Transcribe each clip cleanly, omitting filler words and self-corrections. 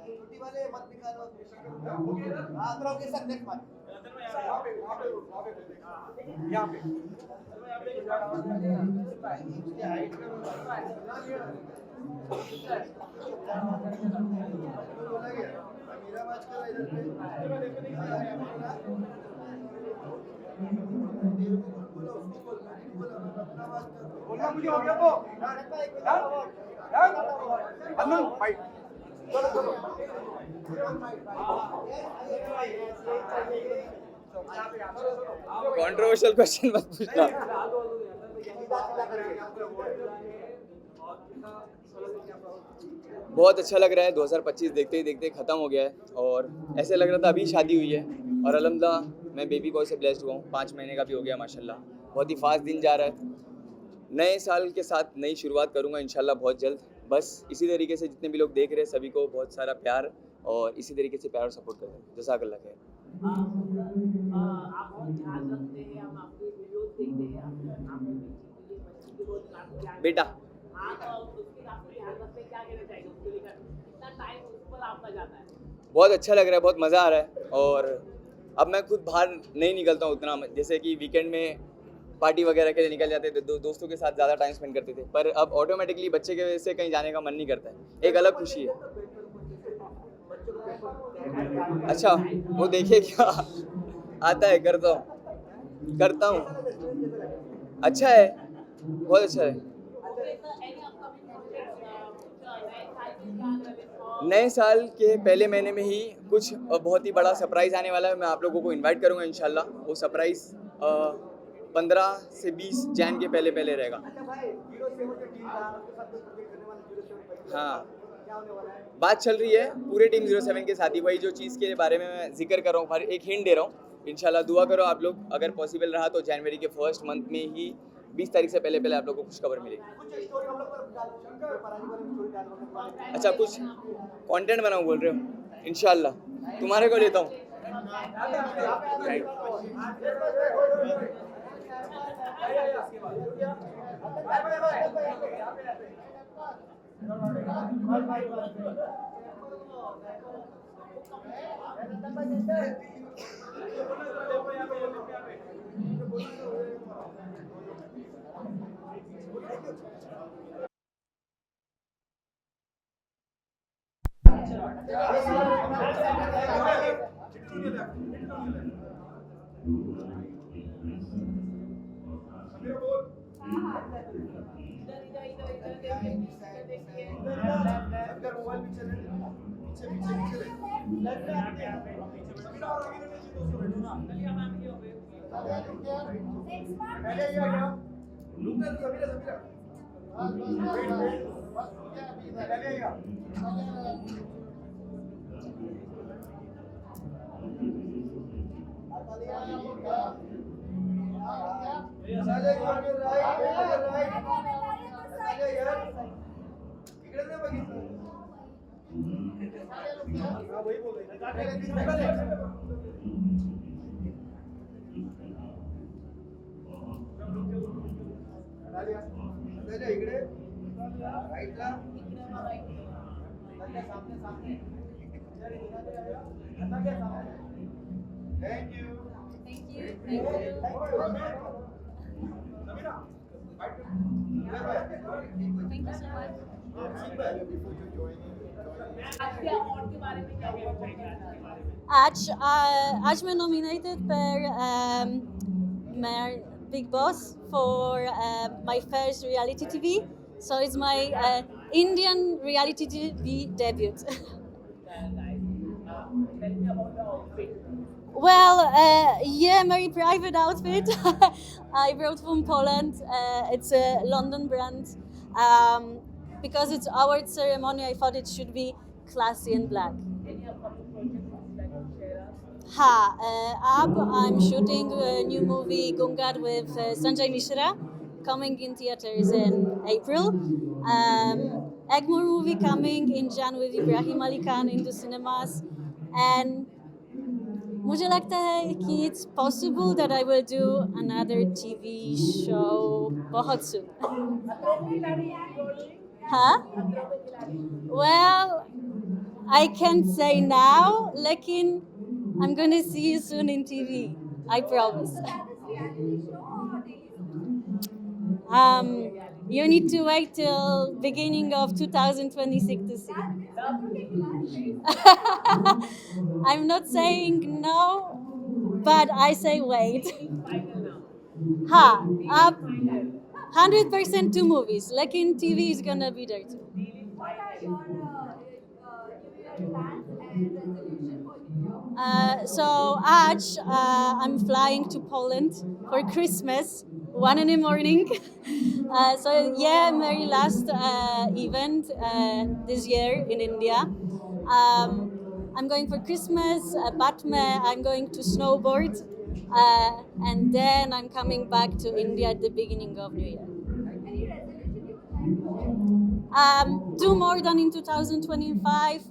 छोटी वाले मत निकालो। आंध्रों के साथ नेक्स्ट मैच यहाँ पे बोलना मुझे हो गया तो फाइट कंट्रोवर्शियल क्वेश्चन मत पूछना। बहुत अच्छा लग रहा है। 2025 देखते ही देखते ख़त्म हो गया है और ऐसे लग रहा था अभी शादी हुई है और अल्हम्दुलिल्लाह मैं बेबी बॉय से ब्लेस्ड हुआ हूँ। 5 महीने का भी हो गया माशाल्लाह। बहुत ही फास्ट दिन जा रहा है। नए साल के साथ नई शुरुआत करूँगा इंशाल्लाह बहुत जल्द। बस इसी तरीके से जितने भी लोग देख रहे हैं सभी को बहुत सारा प्यार और इसी तरीके से प्यार और सपोर्ट करते हैं। जज़ाकल्लाह खैर। बेटा बहुत अच्छा लग रहा है, बहुत मज़ा आ रहा है और अब मैं खुद बाहर नहीं निकलता हूँ उतना। जैसे कि वीकेंड में पार्टी वगैरह के लिए निकल जाते थे, दोस्तों के साथ ज़्यादा टाइम स्पेंड करते थे, पर अब ऑटोमेटिकली बच्चे की वजह से कहीं जाने का मन नहीं करता है। एक अलग खुशी है। अच्छा वो देखिए क्या आता है, करता हूँ। अच्छा है, बहुत अच्छा है। नए साल के पहले महीने में ही कुछ बहुत ही बड़ा सरप्राइज़ आने वाला है। मैं आप लोगों को इनवाइट करूँगा इंशाल्लाह। वो सरप्राइज़ 15 से 20 जैन के पहले रहेगा। हाँ बात चल रही है पूरे टीम 07 के साथ ही। वही जो चीज़ के बारे में मैं जिक्र कर रहा हूँ, एक हिंट दे रहा हूँ। इंशाल्लाह दुआ करो आप लोग, अगर पॉसिबल रहा तो जनवरी के फर्स्ट मंथ में ही 20 तारीख से पहले आप लोगों को कुछ खबर मिलेगी। अच्छा कुछ कंटेंट बनाऊँ बोल रहे हो? इंशाल्लाह तुम्हारे को लेता हूँ। इकडे नाही बघितलं. हा, वही बोल रही. इकडे राईटला सामने सामने. Thank you. आज मैं nominated per Big Boss for my first reality TV. So it's my Indian reality TV debut. Well, yeah, very private outfit. I brought from Poland. It's a London brand. Because it's award ceremony, I thought it should be classy and black. I'm shooting a new movie, Gungar, with Sanjay Mishra, coming in theaters in April. Egmore movie coming in Jan with Ibrahim Ali Khan into cinemas. And मुझे लगता है कि it's possible that I will do another TV show बहुत soon. Huh? Well, I can't say now, लेकिन I'm gonna see you soon in TV. I promise. You need to wait till beginning of 2026 to see. I'm not saying no, but I say wait. 100% two movies. Like in TV is gonna be there too. What are your New Year plans and resolution for New Year? So I'm flying to Poland for Christmas, 1 in the morning. So yeah, my last event this year in India. I'm going for Christmas, Batme, I'm going to snowboard, and then I'm coming back to India at the beginning of New Year. Any resolution you would like to Do more than in 2025,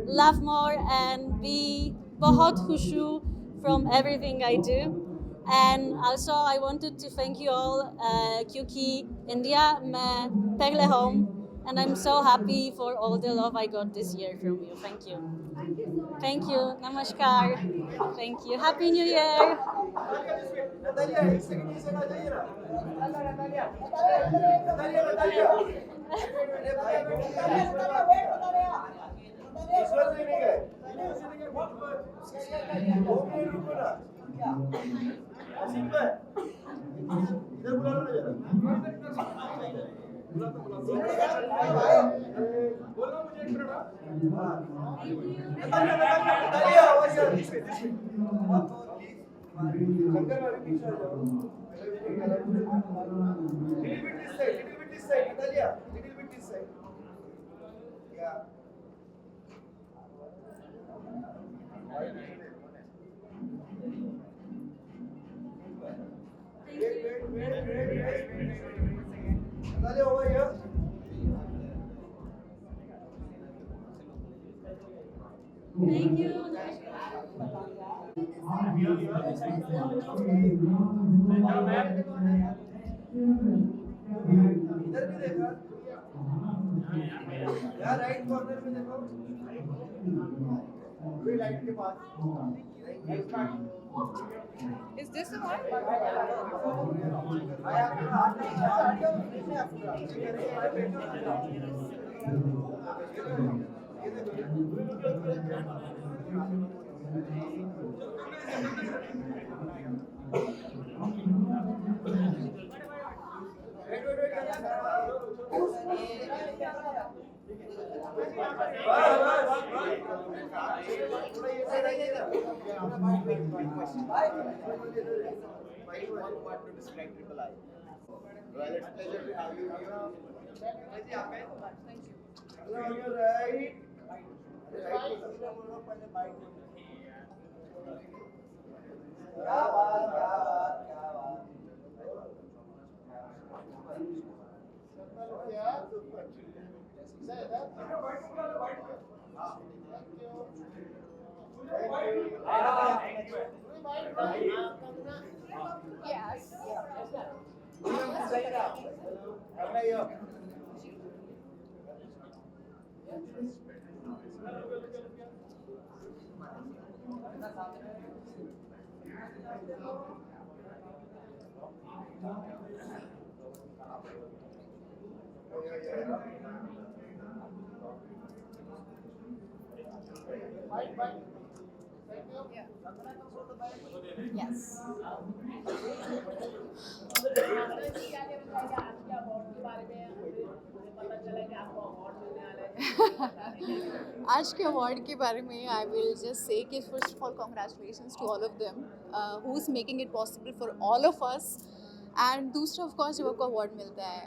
love more, and be बहुत खुशू from everything I do. And also I wanted to thank you all क्योंकि India मैं पहले home, and I'm so happy for all the love I got this year from you. Thank you. Thank you so much. Thank you. Namaskar. Thank you. Happy New Year. Natalia एक second ये second आ जाइए ना. Natalia Natalia अरे भाई ईश्वर जी नहीं गए. वो भी रुको ना. असीम भाई इधर बुला लो ना जरा. बुला तो बोलना मुझे एक मिनट. नतालिया आवाज यार. शंकर भाई पीछे आ जाओ. Little bit this side, Natalia. Little bit this side. Yeah. Wait. Natalia, over here. Thank you. इधर भी देखा. यार राइट कॉर्नर में देखो. पूरी लाइट के पास. Is this the one? Well, it's a pleasure to have you here. On your right. Right. क्या बात क्या बात क्या बात Yes. Yes. आज के अवार्ड के बारे में आई विल जस्ट से कि first of all congratulations to all of them who is making it possible for all of us and दूसरा ऑफ कोर्स जब आपको अवार्ड मिलता है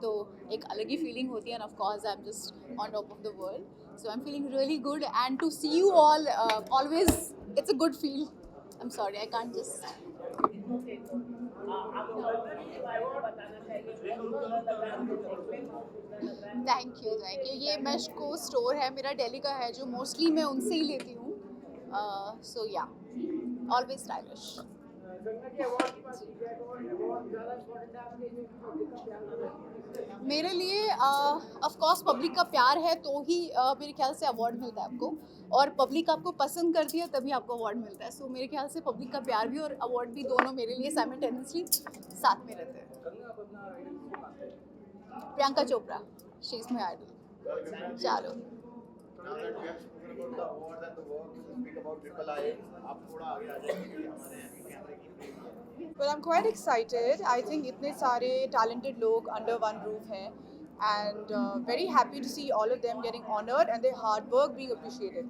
तो एक अलग ही फीलिंग होती है and of course I am just on top of the world so I am feeling really good and to see you all always it's a good feel I am sorry I can't just thank you ये मेशको store है मेरा दिल्ली का है जो mostly मैं उनसे ही लेती हूँ सो या ऑलवेज स्टाइलिश मेरे लिए ऑफ कोर्स पब्लिक का प्यार है तो ही मेरे ख्याल से अवार्ड मिलता है आपको और पब्लिक आपको पसंद करती है तभी आपको अवार्ड मिलता है सो मेरे ख्याल से पब्लिक का प्यार भी और अवार्ड भी दोनों मेरे लिए साइमल्टेनियसली साथ में रहते हैं Priyanka Chopra she is my idol चलो Well, I'm quite excited. I think इतने सारे talented लोग under one roof हैं and very happy to see all of them getting honored and their hard work being appreciated.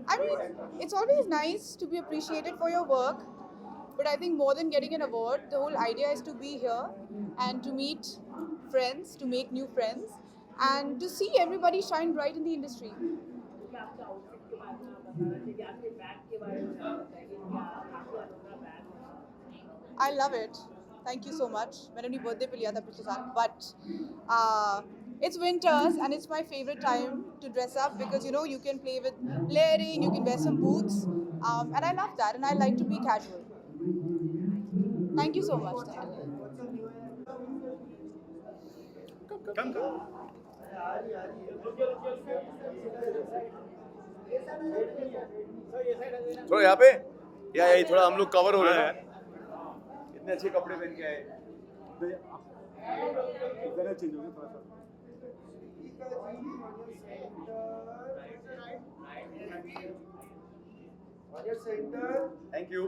I mean, it's always nice to be appreciated for your work, but I think more than getting an award, the whole idea is to be here and to meet friends, to make new friends, and to see everybody shine bright in the industry. I love it. Thank you so much. मैंने अपनी birthday पे लिया था पिछले साल, but it's winters and it's my favorite time to dress up because you know you can play with layering, you can wear some boots, and I love that and I like to be casual. Thank you so much. Thank you. थोड़ा यहाँ पे या यही थोड़ा हम लोग cover हो रहे हैं इतने अच्छे कपड़े पहन के आए जरा चेंज हो गया थोड़ा सा thank you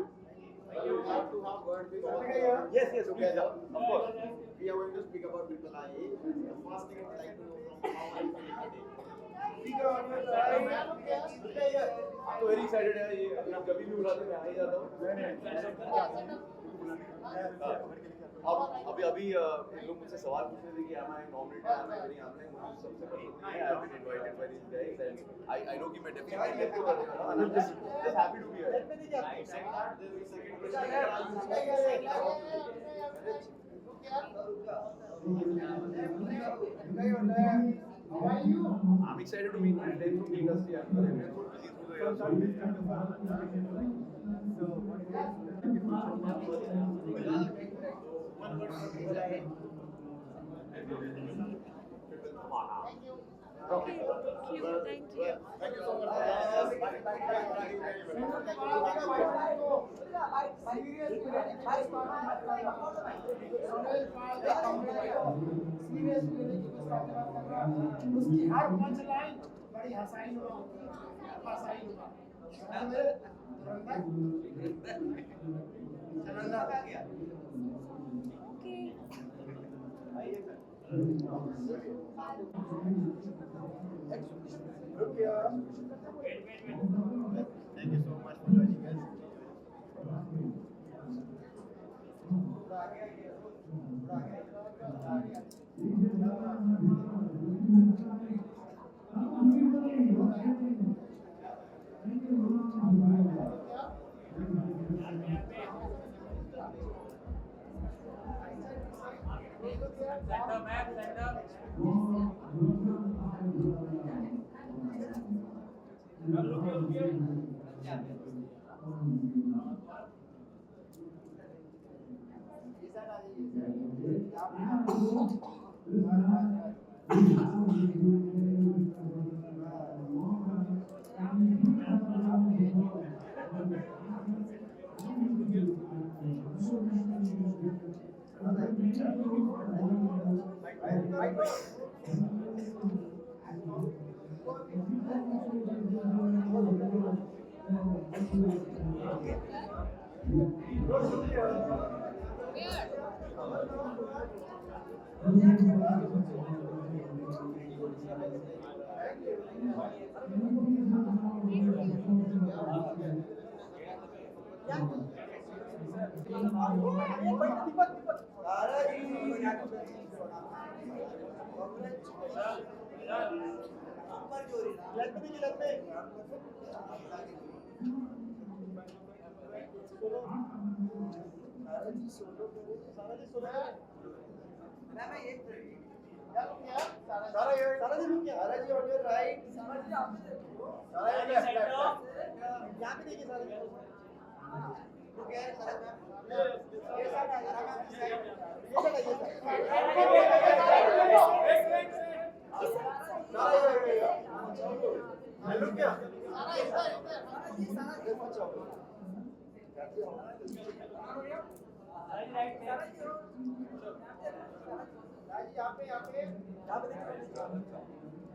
yes okay of course We are going to speak about Triple I. The first thing I would like to know from how are you feeling today? तो वेरी एक्साइटेड है ये आप कभी भी बुलाते मैं आ ही जाता हूँ अब अभी लोग मुझसे सवाल पूछ रहे थे कि am I nominated am I very मुझे सबसे पसंद नहीं है I have been invited by these guys and I know कि मैं definitely get to करने वाला हूँ I'm just happy to be here. I'm excited to meet my friends from the industry. I'm so busy through the Thank you so उसकी हर punch line बड़ी हंसाई हुआ हंसाई हुआ Thank you so much for joining us.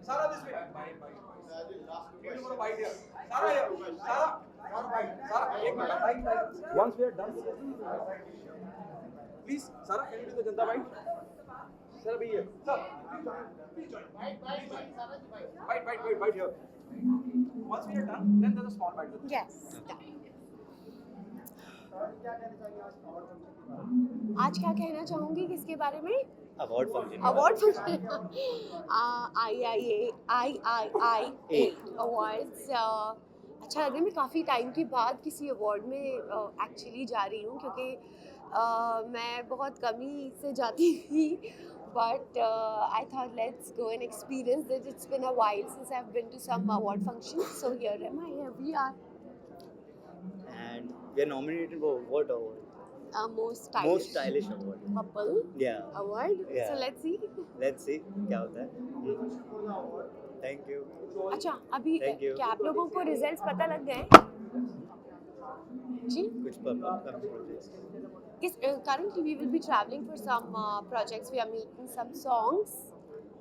Sarah this way. Sarah here. Sarah, एक minute. Once we are done, please, Sarah, can you do the Janta bite? Sarah, be here. Sir, please join. Bite here. Once we are done, then there's a small bite. Yes. आज क्या कहना चाहूँगी किसके बारे में? Award function award function IIA awards अच्छा लग रहा है. मैं काफ़ी टाइम के बाद किसी अवार्ड में एक्चुअली जा रही हूँ क्योंकि मैं बहुत कमी से जाती थी. But I thought let's go and experience it. It's been a while since I've been to some award function. So here am I. Here we are. and we are nominated for what award? Most Most stylish award. couple Yeah. award. Yeah. So let's see. Let's see क्या होता है. Thank you. अच्छा अभी Thank you. क्या आप लोगों को results पता लग गए? जी. कुछ projects. Yes, currently we will be traveling for some projects. We are making some songs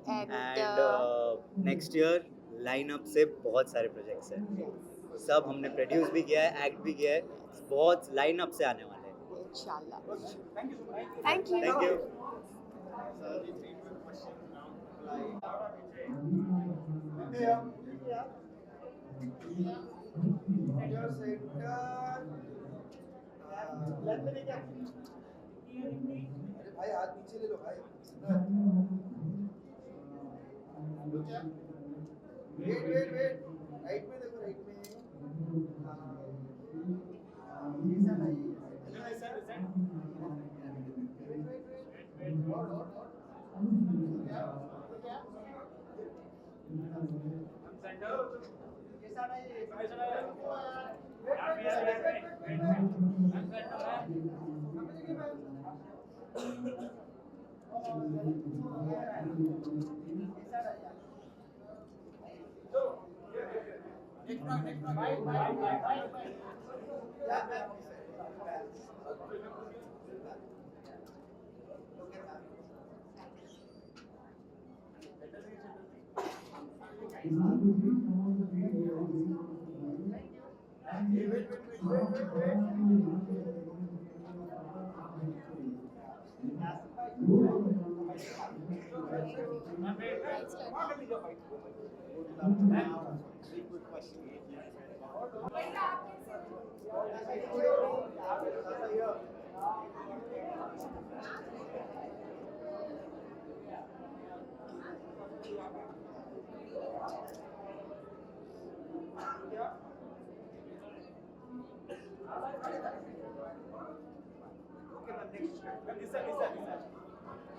And next year lineup से बहुत सारे projects हैं. सब हमने produce भी किया है, act भी किया है. बहुत lineup से आने वाले हैं. inshallah. Thank you. Thank you. अरे भाई हाथ नीचे ले लो भाई. वेट राइट में देखो राइट में.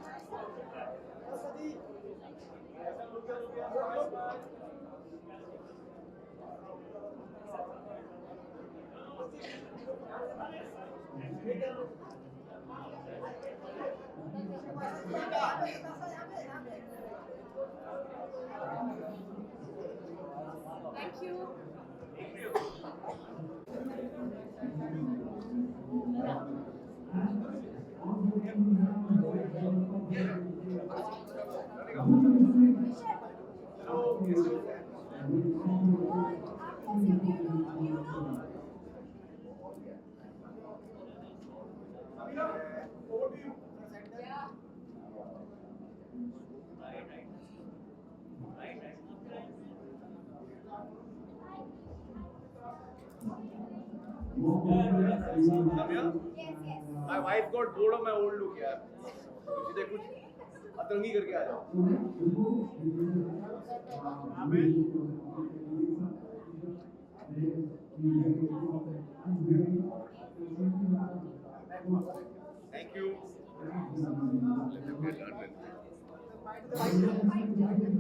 Thank you. My wife got bored of my old look यार. मुझे कुछ अतरंगी करके आ जाओ. Thank you.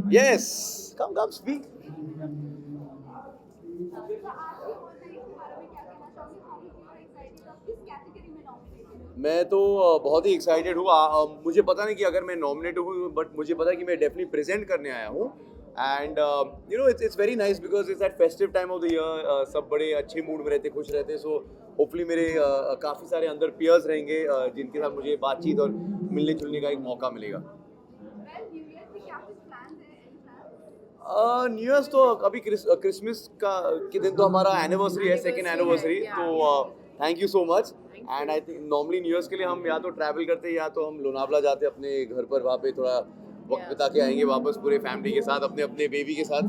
Yes. Come, speak. मैं तो बहुत ही एक्साइटेड हूँ. मुझे पता नहीं कि अगर मैं नॉमिनेट हूँ, बट मुझे पता है कि मैं डेफिनेटली प्रेजेंट करने आया हूँ. And you know it's very nice because it's that festive time of the year. सब बड़े अच्छे मूड में रहते, खुश रहते. सो होपफुली मेरे काफ़ी सारे अंदर पियर्स रहेंगे जिनके साथ मुझे बातचीत और मिलने जुलने का एक मौका मिलेगा. न्यू ईयर्स तो अभी क्रिसमस के दिन तो हमारा एनिवर्सरी है, सेकेंड एनिवर्सरी. तो thank you so much. And I think normally new years के लिए हम या तो ट्रैवल करते हैं या तो हम लोनावला जाते हैं अपने घर पर. वहाँ पे थोड़ा वक्त बिता के आएंगे वापस पूरे फैमिली के साथ, अपने अपने बेबी के साथ.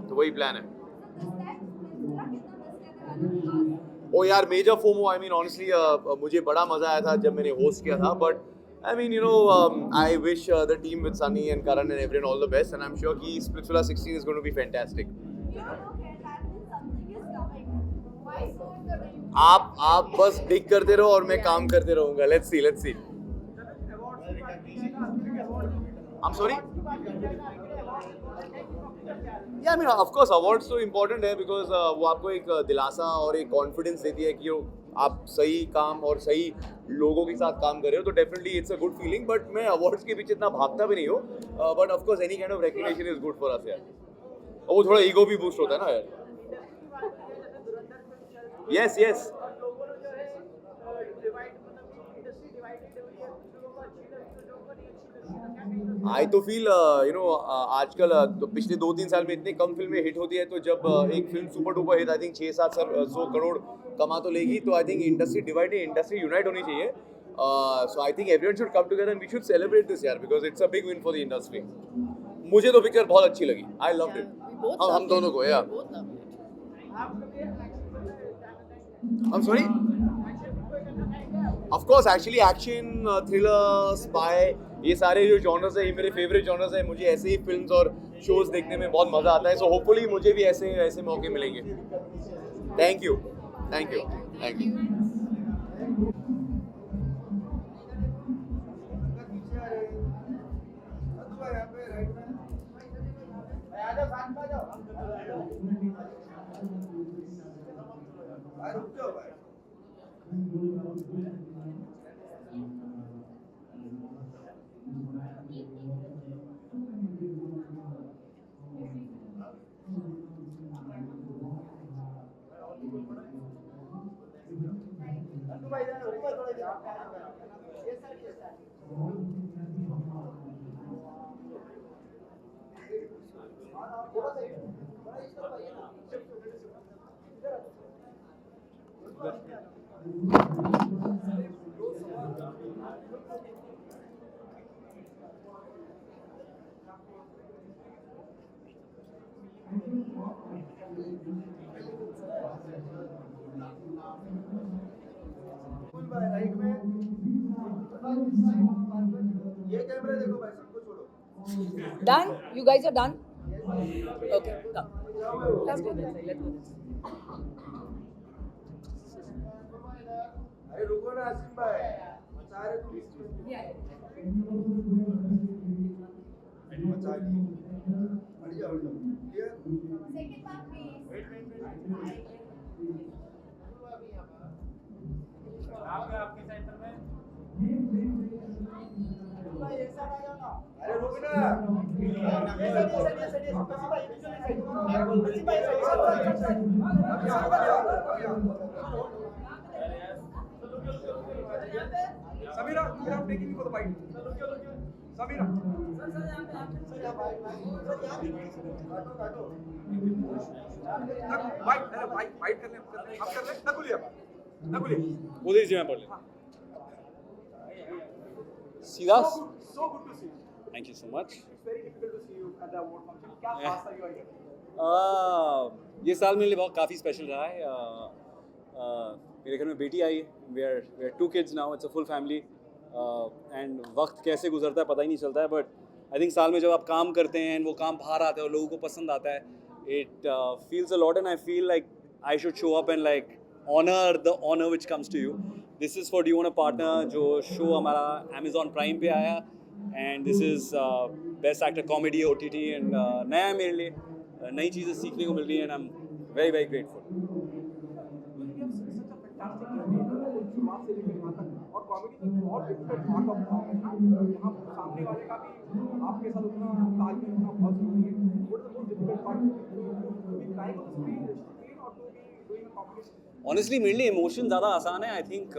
तो वही प्लान है. ओ यार, major FOMO. I mean honestly मुझे बड़ा मजा आया था जब मैंने होस्ट किया था. But I mean, you know, I wish the team with Sunny and Karan and everyone all the best, and I'm sure कि Splitsvilla 16 is going to be fantastic. आप बस डिग करते रहो और मैं काम करते रहूँगा. Let's see. I'm sorry? Yeah, I mean, of course, awards तो important है because वो आपको एक दिलासा और एक confidence देती है कि आप सही काम और सही लोगों के साथ काम कर रहे हो. तो definitely it's a good feeling. But मैं अवार्ड्स के पीछे इतना भागता भी नहीं हूँ. But of course any kind of recognition is good for us यार. और वो थोड़ा ईगो भी बूस्ट होता है ना यार. यस. आई तो फील यू नो आजकल तो पिछले 2-3 साल में इतनी कम फिल्में हिट होती है. तो जब एक film super duper hit, I think 600-700 crore कमा तो लेगी. तो आई थिंक इंडस्ट्री डिवाइड है, इंडस्ट्री यूनाइट होनी चाहिए. So I think everyone should come together and we should celebrate this यार because it's a big win for the industry. मुझे तो पिक्चर बहुत अच्छी लगी. I loved it. हम दोनों को यार. I am sorry. Of course actually action, thriller, spy, ये सारे जो जॉनर्स है ये मेरे फेवरेट जॉनर्स है. मुझे ऐसे ही फिल्म्स और शोज देखने में बहुत मजा आता है. सो होपफुली मुझे भी ऐसे मौके मिलेंगे. Thank you. राइट में ये कैमरा देखो भाई, सबको छोड़ो. Done? You guys are done? Okay, come. Let's go this side. अरे रुको ना आसिम भाई, सारे तुम क्लियर Second one, please. अरे रुक ना ये साइड कसी भाई कसी भाई Samira, you are taking me for the fight. Samira. Fight करने हम कर रहे नकुली वो दीजिए मैं पढ़ लेता सीधा so good to see you. Thank you so much It's very difficult to see you at the award function. क्या खास था ये वाली? ये साल मेरे लिए बहुत काफ़ी स्पेशल रहा है मेरे घर में बेटी आई we are 2 kids now it's a full family and वक्त कैसे गुजरता है पता ही नहीं चलता है बट आई थिंक साल में जब आप काम करते हैं वो काम बाहर आता है और लोगों को पसंद आता है it feels a lot and I feel like I should show up and like honour the honour which comes to you this is for do want a partner जो शो हमारा Amazon प्राइम पे आया and this is best actor comedy OTT and नया है मेरे लिए नई चीज़ें सीखने को मिल रही है and I am very very grateful शुरुआत से लेकर यहाँ तक और कॉमेडी में बहुत डिफिकल्ट पार्ट ऑफ यहाँ सामने वाले का भी आपके साथ उतना तालमेल होना बहुत जरूरी है what is the most difficult part to be flying on the screen और to be doing a comedy honestly मेरे लिए इमोशन ज़्यादा आसान है I think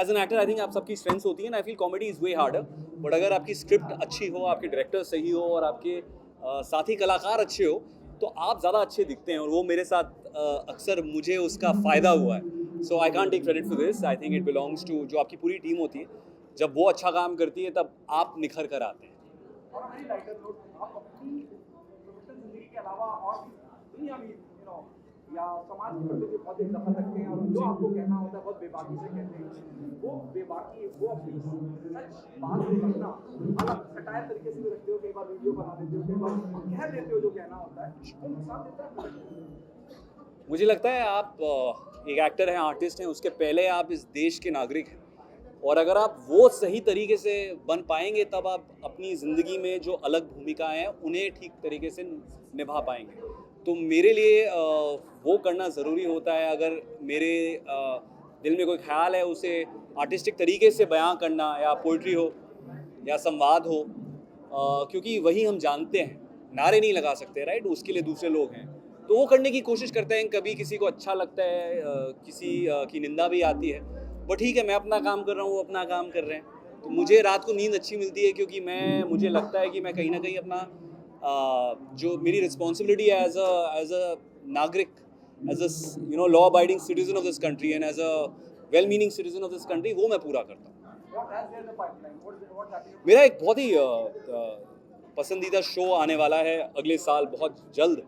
as an actor I think आप सबकी स्ट्रेंथ्स होती है ना I feel comedy is way harder but अगर आपकी स्क्रिप्ट अच्छी हो आपके डायरेक्टर सही हो और आपके साथी कलाकार अच्छे हो तो आप ज़्यादा अच्छे दिखते हैं और वो मेरे साथ अक्सर मुझे उसका फ़ायदा हुआ है so I can't take credit for this I think it belongs to जो आपकी पूरी टीम होती है जब वो अच्छा काम करती है तब आप निखर कर आते हैं और हमारी लाइटर नोट आप अपनी प्रोफेशनल जिंदगी के अलावा और दुनिया में यू नो या समाज के प्रति बहुत एक दखल रखते हैं और जो आपको कहना होता है बहुत बेबाकी से कहते हैं वो बेबाकी वो अपनी सच बात रखना अलग सटायर तरीके से भी रखते हो कई बार वीडियो बना देते हो कई बार कह देते हो जो कहना होता है वो नुकसान देता है मुझे लगता है आप एक एक्टर हैं आर्टिस्ट हैं उसके पहले आप इस देश के नागरिक हैं और अगर आप वो सही तरीके से बन पाएंगे तब आप अपनी ज़िंदगी में जो अलग भूमिकाएं हैं उन्हें ठीक तरीके से निभा पाएंगे तो मेरे लिए वो करना ज़रूरी होता है अगर मेरे दिल में कोई ख्याल है उसे आर्टिस्टिक तरीके से बयां करना या पोइट्री हो या संवाद हो क्योंकि वही हम जानते हैं नारे नहीं लगा सकते राइट उसके लिए दूसरे लोग हैं तो वो करने की कोशिश करते हैं कभी किसी को अच्छा लगता है किसी की निंदा भी आती है बट ठीक है मैं अपना काम कर रहा हूँ वो अपना काम कर रहे हैं तो मुझे रात को नींद अच्छी मिलती है क्योंकि मुझे लगता है कि मैं कहीं ना कहीं अपना जो मेरी रिस्पॉन्सिबिलिटी है एज अ नागरिक as a law abiding citizen of this country and as a well meaning citizen of this country वो मैं पूरा करता हूँ मेरा एक बहुत ही पसंदीदा शो आने वाला है अगले साल बहुत जल्द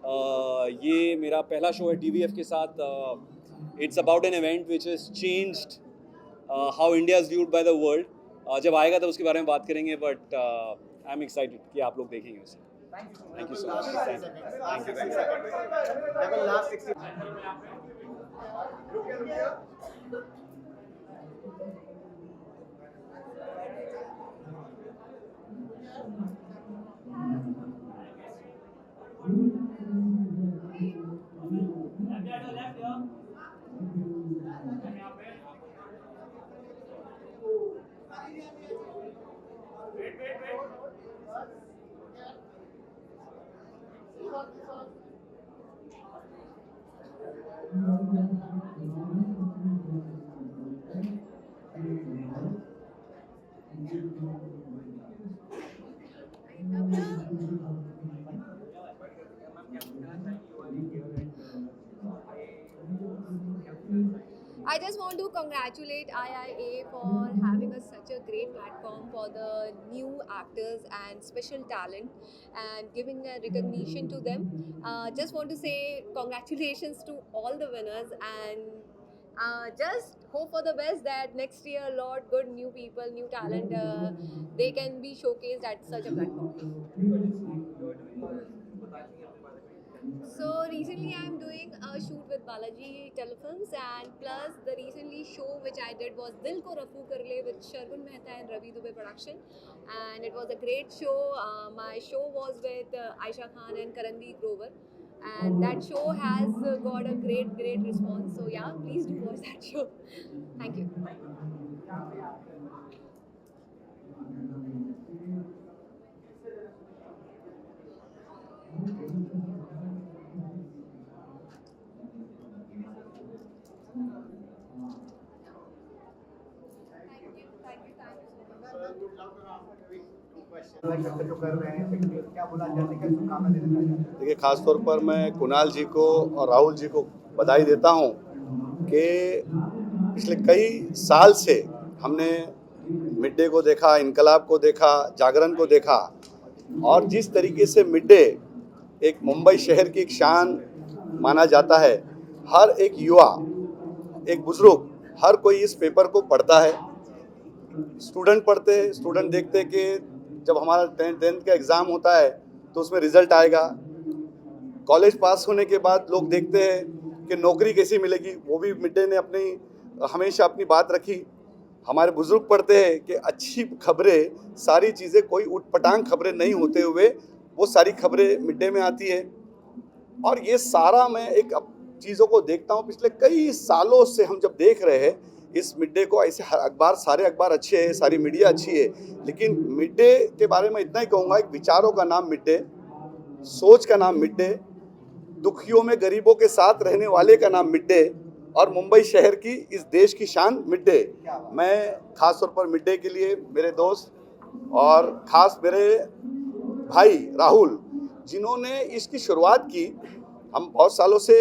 ये मेरा पहला शो है TVF के साथ it's about an event which is changed how India is viewed by the world जब आएगा तब उसके बारे में बात करेंगे बट आई एम एक्साइटेड कि आप लोग देखेंगे उसे thank you so much I just want to congratulate IIA for having such a great platform for the new actors and special talent and giving a recognition to them. Just want to say congratulations to all the winners and just hope for the best that next year a lot good new people, new talent, they can be showcased at such a platform. So recently I'm doing doing a shoot with Balaji Telefilms, and plus the recently show which I did was Dil Ko Rafu Kar Le with Shargun Mehta and Ravi Dubey production, and it was a great show. My show was with Aisha Khan and Karanveer Grover, and that show has got a great response. So yeah, please do watch that show. Thank you. देखिए, ख़ास तौर पर मैं कुणाल जी को और राहुल जी को बधाई देता हूं कि पिछले कई साल से हमने मिड डे को देखा, इनकलाब को देखा, जागरण को देखा, और जिस तरीके से मिड डे एक मुंबई शहर की एक शान माना जाता है, हर एक युवा, एक बुजुर्ग, हर कोई इस पेपर को पढ़ता है। स्टूडेंट पढ़ते हैं, स्टूडेंट देखते कि जब हमारा टेंथ का एग्ज़ाम होता है तो उसमें रिज़ल्ट आएगा। कॉलेज पास होने के बाद लोग देखते हैं कि नौकरी कैसी मिलेगी, वो भी मिड डे ने हमेशा अपनी बात रखी। हमारे बुज़ुर्ग पढ़ते हैं कि अच्छी खबरें, सारी चीज़ें, कोई उटपटांग खबरें नहीं होते हुए वो सारी खबरें मिड डे में आती है। और ये सारा मैं एक चीज़ों को देखता हूँ, पिछले कई सालों से हम जब देख रहे हैं इस मिड डे को। ऐसे अखबार, सारे अखबार अच्छे हैं, सारी मीडिया अच्छी है, लेकिन मिड डे के बारे में इतना ही कहूँगा, एक विचारों का नाम मिड डे, सोच का नाम मिड डे, दुखियों में गरीबों के साथ रहने वाले का नाम मिड डे, और मुंबई शहर की, इस देश की शान मिड डे। मैं ख़ास तौर पर मिड डे के लिए मेरे दोस्त और ख़ास मेरे भाई राहुल, जिन्होंने इसकी शुरुआत की, हम बहुत सालों से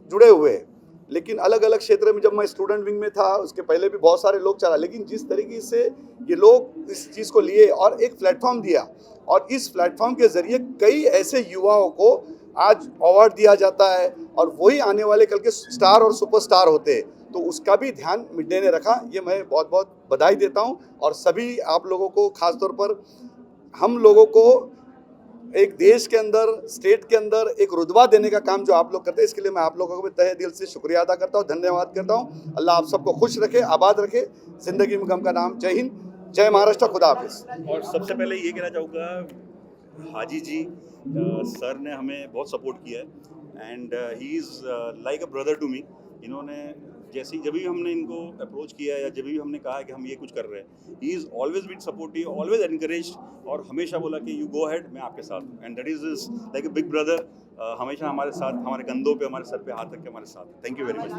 जुड़े हुए हैं, लेकिन अलग अलग क्षेत्र में, जब मैं स्टूडेंट विंग में था उसके पहले भी बहुत सारे लोग चला, लेकिन जिस तरीके से ये लोग इस चीज़ को लिए और एक प्लेटफॉर्म दिया, और इस प्लेटफॉर्म के ज़रिए कई ऐसे युवाओं को आज अवार्ड दिया जाता है, और वही आने वाले कल के स्टार और सुपरस्टार होते हैं, तो उसका भी ध्यान मिड डे ने रखा। ये मैं बहुत बहुत बधाई देता हूँ, और सभी आप लोगों को, ख़ास तौर पर हम लोगों को एक देश के अंदर, स्टेट के अंदर एक रुतबा देने का काम जो आप लोग करते हैं, इसके लिए मैं आप लोगों को भी तहे दिल से शुक्रिया अदा करता हूँ, धन्यवाद करता हूँ। अल्लाह आप सबको खुश रखे, आबाद रखे, ज़िंदगी में गम का नाम। जय हिंद, जय महाराष्ट्र, खुदा हाफिज़। और सबसे पहले ये कहना चाहूँगा, हाजी जी सर ने हमें बहुत सपोर्ट किया है, and he is like a brother to me. इन्होंने जैसे जब भी हमने इनको अप्रोच किया या जब भी हमने कहा कि हम ये कुछ कर रहे हैं, he is always been supportive, always encourage, और हमेशा बोला कि यू गो अहेड, मैं आपके साथ हूँ। And that is like a big brother, हमेशा हमारे साथ, हमारे कंधों पे, हमारे सर पे हाथ रख के हमारे साथ। Thank you very much.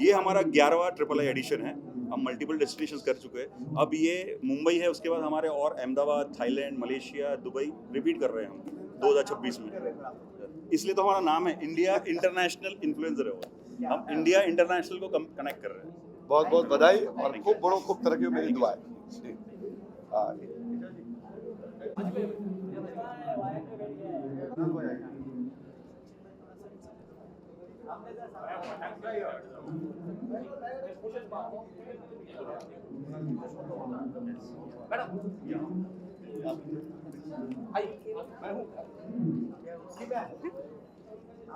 ये हमारा 11वां ट्रिपल एडिशन है, हम मल्टीपल डेस्टिनेशन कर चुके हैं। अब ये मुंबई है, उसके बाद हमारे और Ahmedabad, Thailand, Malaysia, Dubai repeat कर रहे हैं हम 2026 में। इसलिए तो हमारा नाम है इंडिया इंटरनेशनल इन्फ्लुएंसर है, हम इंडिया इंटरनेशनल को कनेक्ट कर रहे हैं। बहुत बहुत बधाई और खूब तरक्की, मेरी दुआ है।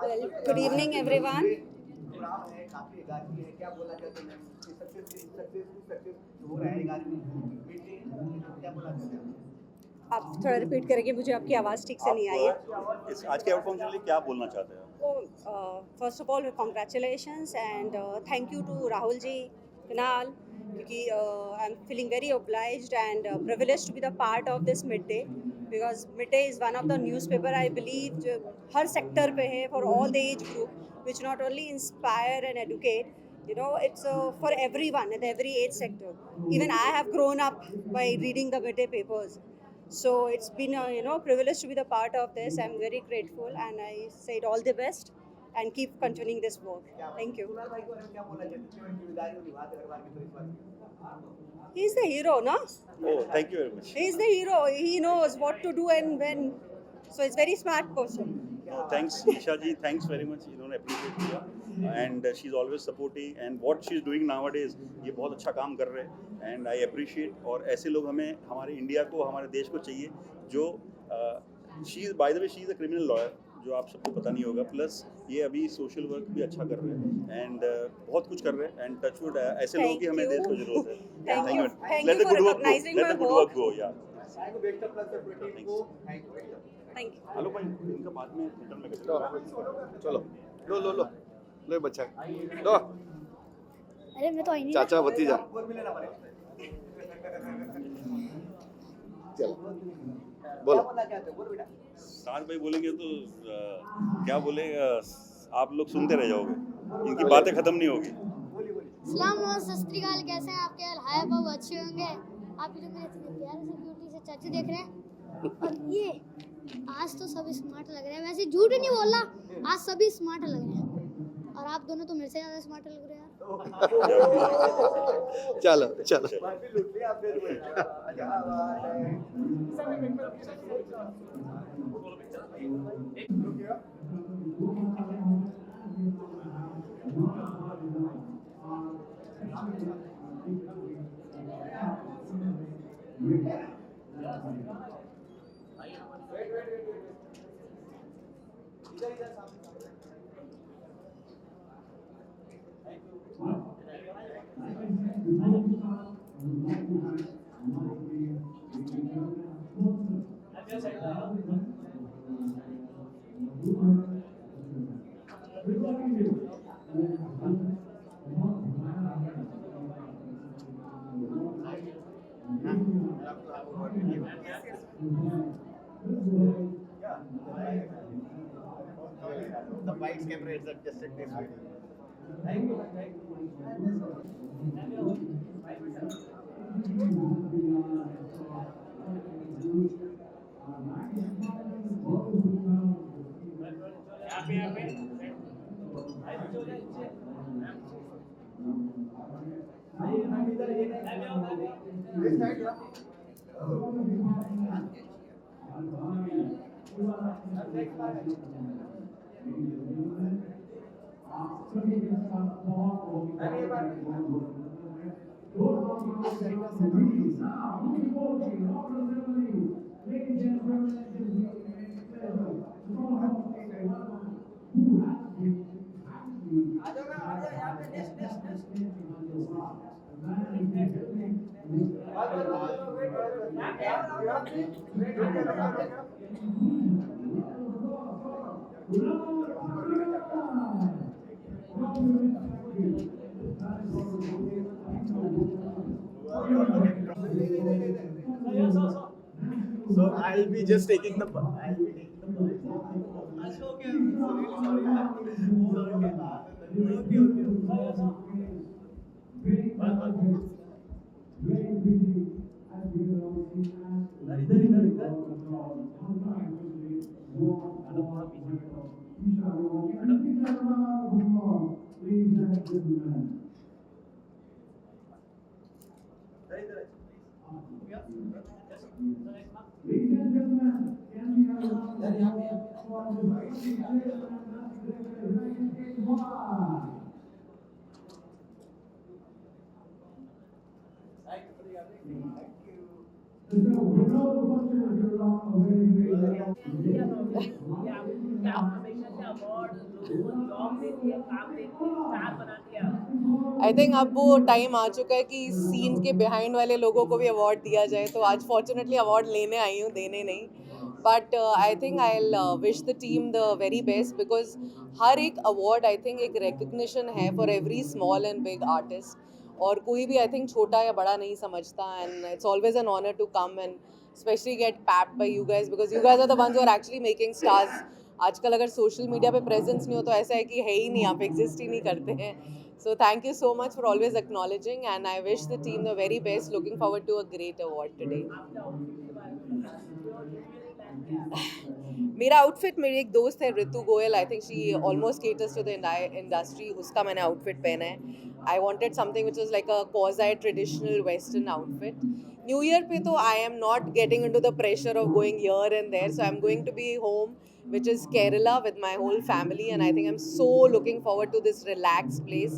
Well, good evening, everyone. आप थोड़ा रिपीट करेंगे, मुझे आपकी आवाज़ ठीक से नहीं आई है। इस आज के फंक्शन के लिए क्या बोलना चाहते हैं? First of all congratulations and thank you to Rahul ji, Kunal, क्योंकि I'm feeling very obliged and privileged to be the part of this midday, because midday is one of the newspaper I believe जो हर sector पे है, for all the age group, which not only inspire and educate, you know, it's for everyone at every age sector. Even I have grown up by reading the midday papers, so it's been a privilege to be the part of this. I'm very grateful and I said all the best and keep continuing this work. Thank you. He's the hero, no? Oh, thank you very much. He's the hero. He knows what to do and when. So it's very smart person. No, thanks Isha ji, thanks very much, इन्होंने appreciate किया, and she is always supportive, and what she is doing nowadays, ये बहुत अच्छा काम कर रहे हैं, and I appreciate. और ऐसे लोग हमें, हमारे इंडिया को, हमारे देश को चाहिए, जो she is by the way she is a criminal lawyer, जो आप सबको पता नहीं होगा, प्लस ये अभी सोशल वर्क भी अच्छा कर रहे हैं एंड बहुत कुछ कर रहे हैं एंड टचवुड ऐसे लोगों की हमें देश को जरूरत है. Thank you. Thank Let you the for good work go. recognizing Let my the good work. work go. Yeah. Thank you, Victor plus the team को. Thank you, Victor. Thank you. Hello भाई, इनका बाद में return में करेंगे. चलो लो लो लो लो बच्चा लो अरे मैं तो आई नहीं. चाचा भतीजा बोल भी लेना पड़ेगा. चलो बोलो. क्या बोलना चाहते हो? बोलो बेटा. साथ भाई बोलेंगे तो क्या बोले, आप लोग सुनते रह जाओगे, इनकी बातें खत्म नहीं होगी. सलाम नमस्ते सत श्री अकाल, कैसे हैं आपके हाल? हाय बाबू अच्छे होंगे आप? जो मेरे इतने प्यारे से ब्यूटी से चाचू देख रहे हैं, और ये आज तो सभी स्मार्ट लग रहे हैं. वैसे झूठ नहीं बोल रहा, आज सभी स्मार्ट लग रहे हैं, और आप दोनों तो मेरे से ज़्यादा स्मार्ट लग रहे हैं यार. चलो चलो लूट लिया आपने. क्या बात है. The white camera is adjusted this way. So I'll be just taking the. I think अब वो टाइम आ चुका है कि सीन के बिहाइंड वाले लोगों को भी अवार्ड दिया जाए. तो आज फॉर्चुनेटली अवार्ड लेने आई हूँ, देने नहीं. But I think I wish the team the very best, because हर एक अवार्ड आई थिंक एक रिकग्निशन है for every small and big artist. और कोई भी आई थिंक छोटा या बड़ा नहीं समझता, and it's always an honour to come and specially get papped by you guys, because you guys are the ones who are actually making stars. आजकल अगर सोशल मीडिया पे प्रेजेंस नहीं हो तो ऐसा है कि है ही नहीं, आप एग्जिस्ट ही नहीं करते हैं. So thank you so much for always acknowledging, and I wish the team the very best. Looking forward to a great award today. मेरा आउटफिट, मेरी एक दोस्त है Ritu Goyal, I think she almost caters to the industry, उसका मैंने outfit पहना है. I wanted something which is like a quasi traditional western outfit. New year पे तो I am not getting into the pressure of going here and there, so I am going to be home, which is Kerala, with my whole family, and I think I'm so looking forward to this relaxed place,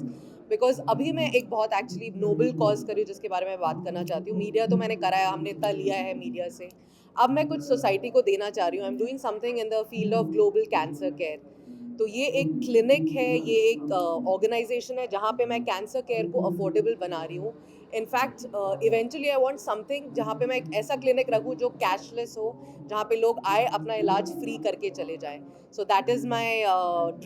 because अभी मैं एक बहुत actually noble cause करी जिसके बारे में बात करना चाहती हूँ. मीडिया तो मैंने करा है, हमने इतना लिया है मीडिया से. अब मैं कुछ सोसाइटी को देना चाह रही हूँ. I am doing something in the field of global cancer care. तो ये एक क्लिनिक है, ये एक ऑर्गेनाइजेशन है जहाँ पे मैं कैंसर केयर को अफोर्डेबल बना रही हूँ. In fact eventually I want something जहाँ पे मैं एक ऐसा क्लिनिक रखूँ जो कैशलेस हो, जहाँ पे लोग आए अपना इलाज फ्री करके चले जाएं. So that is my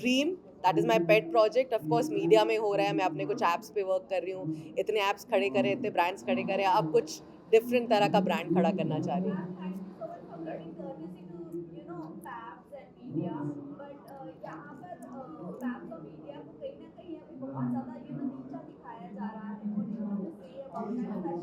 dream, that is my pet project. Of course media में हो रहा है, मैं अपने कुछ ऐप्स पे वर्क कर रही हूँ. इतने ऐप्स खड़े करे, इतने ब्रांड्स खड़े करे, अब कुछ डिफरेंट तरह का ब्रांड खड़ा करना चाह रही हूँ.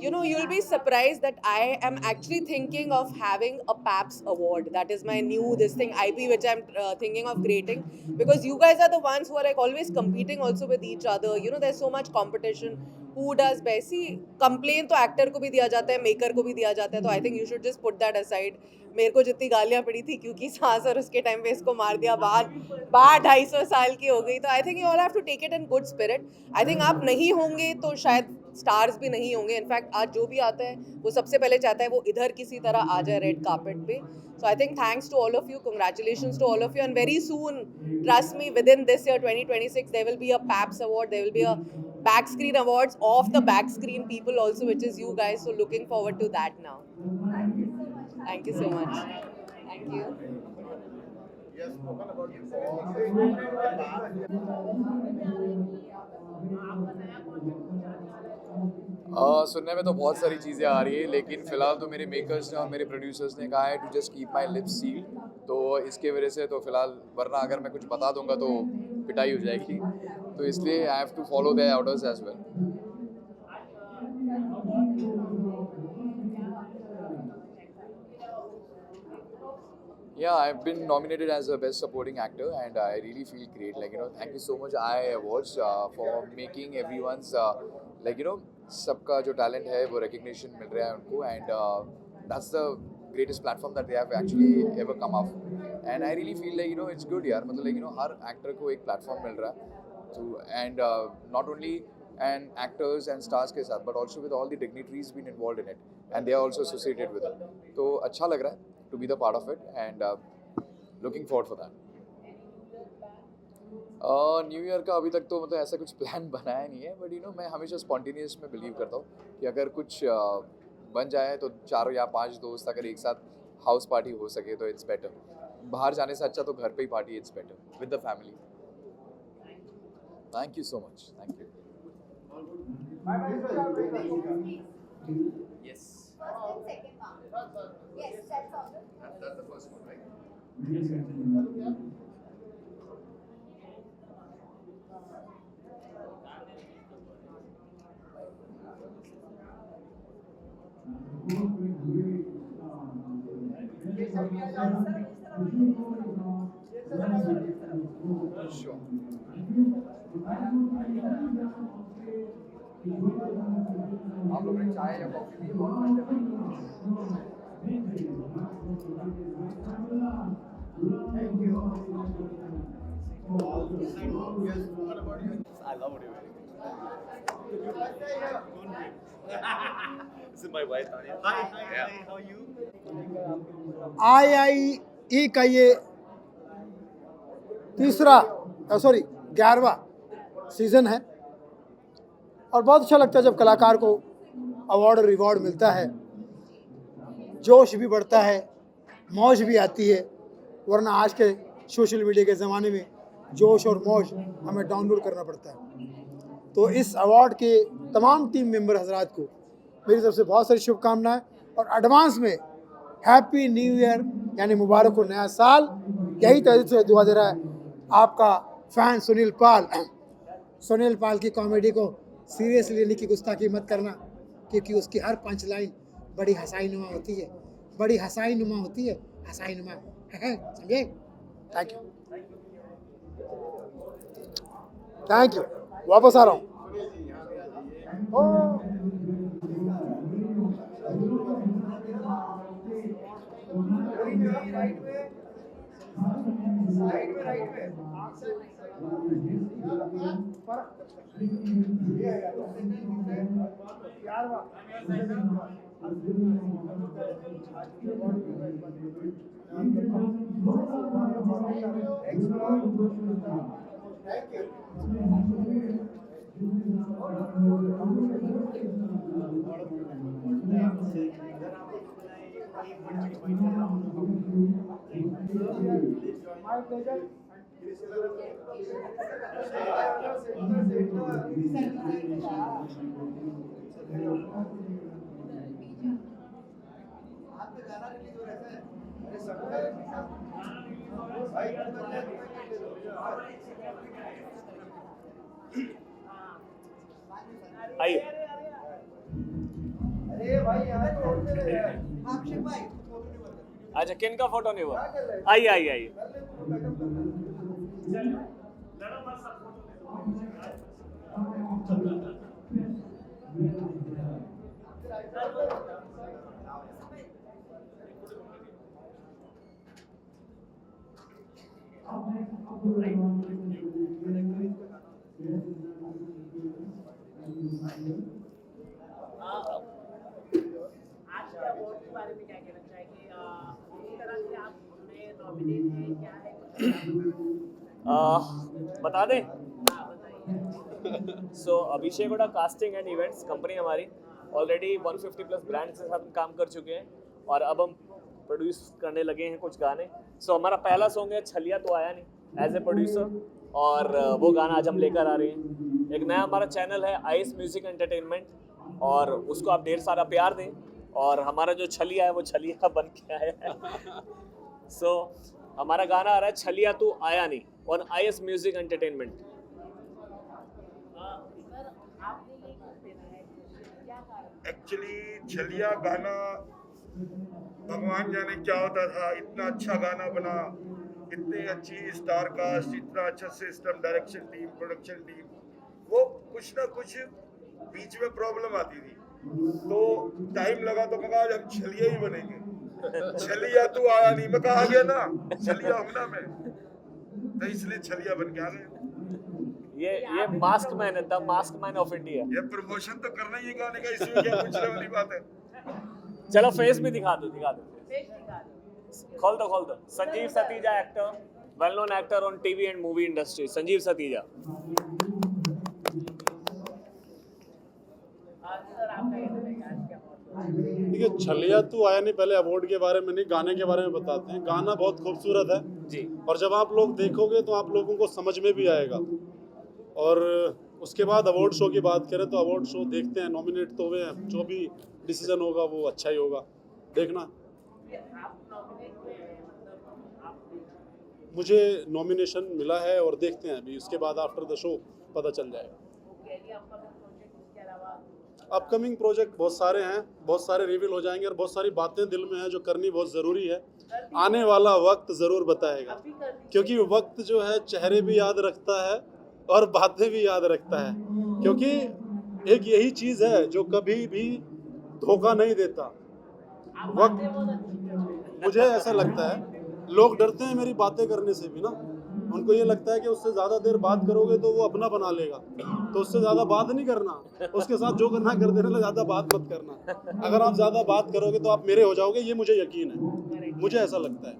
You know, you'll be surprised that I am actually thinking of having a PAPS award. That is my new IP which I'm thinking of creating, because you guys are the ones who are like always competing also with each other. You know, there's so much competition. Who does best? See, complain तो actor को भी दिया जाता है, maker को भी दिया जाता है. तो I think you should just put that aside. मेरे को जितनी गालियाँ पड़ी थी क्योंकि सांस और उसके टाइम पे इसको मार दिया, बाहर 250 साल की हो गई. तो I think you all have to take it in good spirit. I think आप नहीं होंगे तो शायद स्टार्स भी नहीं होंगे. इनफैक्ट आज जो भी आता है वो सबसे पहले चाहता है वो इधर किसी तरह आ जाए रेड कार्पेट पे. So I think thanks to all of you, congratulations to all of you, and very soon, trust me, within this year 2026 there will be a PAPS award, there will be a back screen awards of the back screen people also, which is you guys. So looking forward to that now. Thank you so much. Thank you. सुनने में तो बहुत सारी चीज़ें आ रही है, लेकिन फ़िलहाल तो मेरे मेकर्स ने और मेरे प्रोड्यूसर्स ने कहा है to just keep my lips sealed. तो इसके वजह से तो फ़िलहाल, वरना अगर मैं कुछ बता दूंगा तो पिटाई हो जाएगी. तो इसलिए I have to follow their orders as well. Yeah, I've been nominated as a best supporting actor, and I really feel great. Like, you know, thank you so much IIA Awards for making everyone's like, you know, सबका जो talent है वो recognition मिल रहा है उनको, and that's the greatest platform that they have actually ever come up. And I really feel like, you know, it's good यार, मतलब like, you know, her actor को एक platform मिल रहा है. So, and not only and actors and stars के साथ, but also with all the dignitaries been involved in it, and they are also associated with it. तो अच्छा लग रहा है to be the part of it, and looking forward for that. New year का अभी तक तो मतलब ऐसा कुछ प्लान बनाया नहीं है, बट यू नो मैं हमेशा स्पॉन्टेनियस में बिलीव करता हूँ कि अगर कुछ बन जाए तो 4 या 5 दोस्त अगर एक साथ हाउस पार्टी हो सके तो इट्स बेटर. बाहर जाने से अच्छा तो घर पे ही party, it's better with the family. Thank you so much. Thank you. Yes. First and second one. Yes, that's all. That's the first one, right? Sure. आप लोग ने चाय या कॉफी भी बहुत ठंडे भाई. Thank you. I love what you're wearing. This is my wife, Tanya. Hi, how are you? IIE का ये 11वां सीज़न है, और बहुत अच्छा लगता है जब कलाकार को अवार्ड और रिवॉर्ड मिलता है. जोश भी बढ़ता है, मौज भी आती है, वरना आज के सोशल मीडिया के ज़माने में जोश और मौज हमें डाउनलोड करना पड़ता है. तो इस अवार्ड के तमाम टीम मेंबर हजरात को मेरी तरफ से बहुत सारी शुभकामनाएं, और एडवांस में हैप्पी न्यू ईयर, यानी मुबारक हो नया साल. यही तहरीर से दुआ दे रहा है आपका फ़ैन सुनील पाल. सुनील पाल की कॉमेडी को सीरियसली लेने की गुस्ताखी मत करना, क्योंकि उसकी हर पंच लाइन बड़ी हंसाई नुमा होती है, बड़ी हंसाई नुमा होती है, हंसाई नुमा है, समझे. Thank you. Thank you. वापस आ रहा हूँ. आइए अच्छा किन का फोटो नहीं हुआ आइए आइए आइए आज के अवार्ड के बारे में क्या कहना चाहेंगे किस तरह से आप नए नॉमिनेट हैं क्या है बता दें सो अभिषेक होड़ा कास्टिंग एंड इवेंट्स कंपनी हमारी ऑलरेडी 150 प्लस ब्रांड्स के साथ हम काम कर चुके हैं और अब हम प्रोड्यूस करने लगे हैं कुछ गाने सो हमारा पहला सॉन्ग है छलिया तो आया नहीं एज ए प्रोड्यूसर और वो गाना आज हम लेकर आ रहे हैं एक नया हमारा चैनल है आइस म्यूजिक एंटरटेनमेंट और उसको आप ढेर सारा प्यार दें और हमारा जो छलिया है वो छलिया बन के आया है सो हमारा गाना आ रहा है छलिया तू आया नहीं on IS music entertainment actually Chhaliya गाना भगवान जाने क्या होता था इतना अच्छा गाना बना इतनी अच्छी स्टार कास्ट इतना अच्छा system direction team production team वो कुछ ना कुछ बीच में प्रॉब्लम आती थी तो टाइम लगा तो मैं कहा आज हम छलिया ही बनेंगे छलिया तू आया नहीं मैं कहा आ गया ना छलिया हूं ना मैं तो इसलिए छलिया बन के आ गए ये मास्क मैन है the mask man of India ये प्रमोशन तो करना ही है गाने का इसमें क्या पूछने वाली बात है चलो फेस भी दिखा दो खोल दो Sanjeev Satija actor well known actor on TV and movie industry Sanjeev Satija देखिए छलिया तू आया नहीं पहले अवार्ड के बारे में नहीं गाने के बारे में बताते हैं गाना बहुत खूबसूरत है जी और जब आप लोग देखोगे तो आप लोगों को समझ में भी आएगा और उसके बाद अवार्ड शो की बात करें तो अवार्ड शो देखते हैं नॉमिनेट तो हुए हैं जो भी डिसीजन होगा वो अच्छा ही होगा देखना मुझे नॉमिनेशन मिला है और देखते हैं अभी उसके बाद आफ्टर द शो पता चल जाएगा अपकमिंग प्रोजेक्ट बहुत सारे हैं बहुत सारे रिवील हो जाएंगे और बहुत सारी बातें दिल में हैं जो करनी बहुत ज़रूरी है आने वाला वक्त ज़रूर बताएगा क्योंकि वक्त जो है चेहरे भी याद रखता है और बातें भी याद रखता है क्योंकि एक यही चीज़ है जो कभी भी धोखा नहीं देता वक्त मुझे ऐसा लगता है लोग डरते हैं मेरी बातें करने से भी ना उनको ये लगता है कि उससे ज़्यादा देर बात करोगे तो वो अपना बना लेगा तो उससे ज़्यादा बात नहीं करना उसके साथ जो करना कर देना ज़्यादा बात मत करना अगर आप ज़्यादा बात करोगे तो आप मेरे हो जाओगे ये मुझे यकीन है मुझे ऐसा लगता है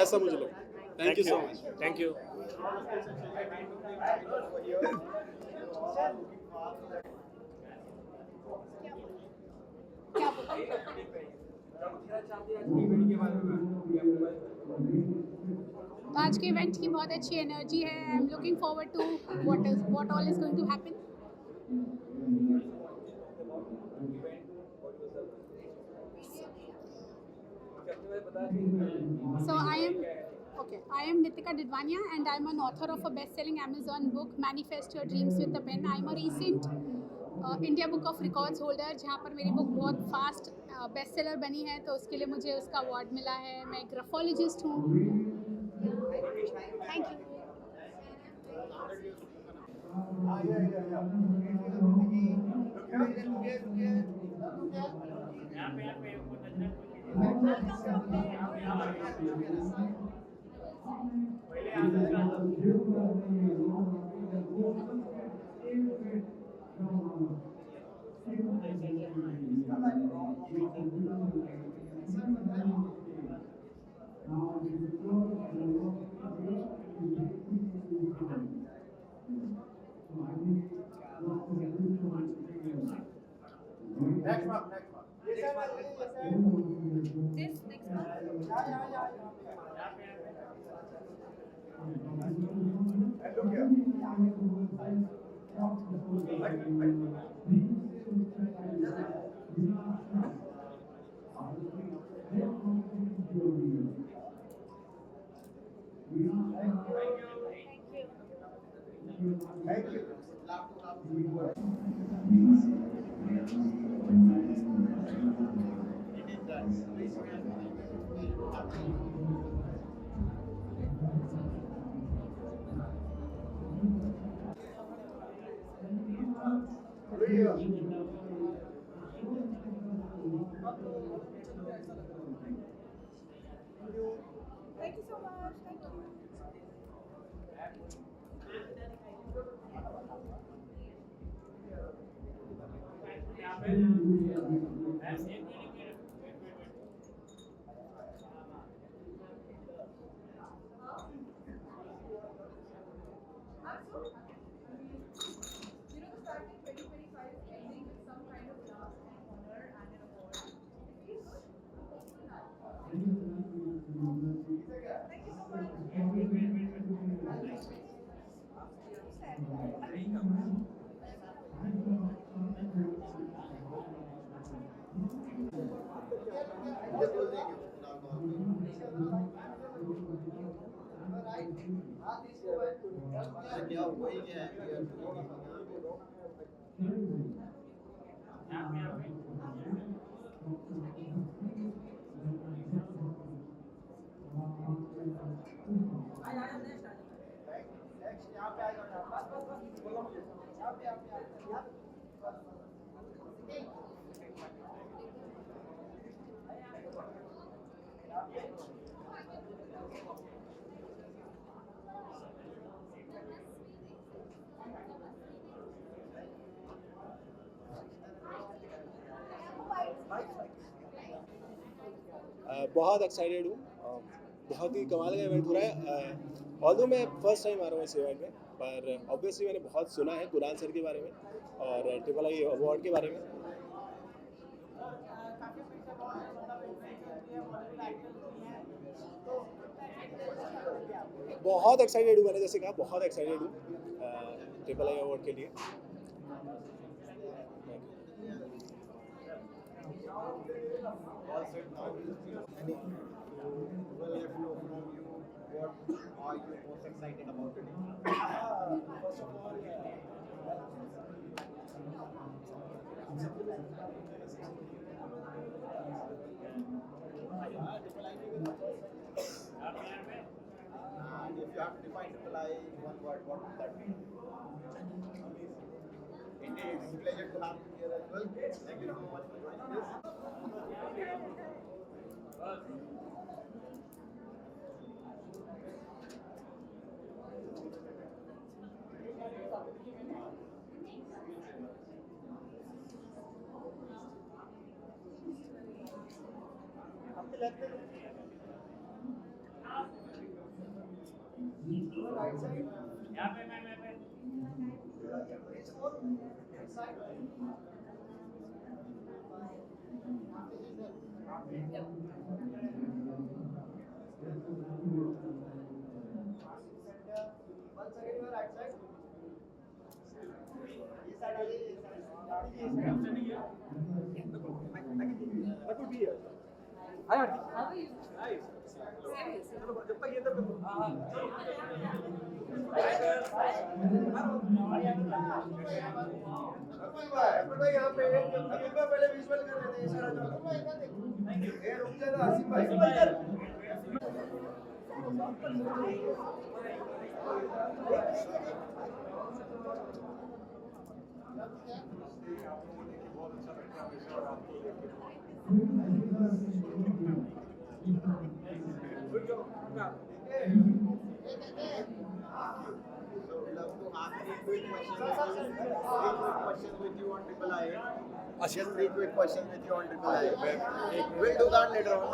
ऐसा मुझे लगता है thank you so much thank you तो आज के इवेंट की बहुत अच्छी एनर्जी है I am looking forward to what all is going to happen So I am Nitika Didwania and I am an author of a best-selling Amazon book Manifest Your Dreams with a Pen. I am a recent India Book of Records holder जहाँ पर मेरी book बहुत fast best seller बनी है तो उसके लिए मुझे उसका अवार्ड मिला है मैं ग्राफोलॉजिस्ट हूँ thank you Next one, next one. This next one. And look here. Thank you. Thank you so much. Thank you. बहुत एक्साइटेड हूँ, बहुत ही कमाल का इवेंट हो रहा है। ऑल्दो मैं फर्स्ट टाइम आ रहा हूँ इस इवेंट में, पर ऑब्वियसली मैंने बहुत सुना है कुणाल सर के बारे में और ट्रिपल आई अवार्ड के बारे में। बहुत एक्साइटेड हूँ, मैंने जैसे कहा बहुत एक्साइटेड हूँ ट्रिपल आई अवार्ड के लिए। Are you most excited about today? First of all, and if you have to define triple I in one word, what would that be? Indeed, it's a pleasure to have you here as well. Thank you so much for joining us. That would be it. Hi, Auntie. How are you? Nice. जब तक ये तब अकुल भाई यहाँ पे अकुल भाई पहले visual कर रहे थे इशारा जो ये रुक जाना आसिफ भाई So we love to Just three quick questions with you on Triple I. We'll do that later on.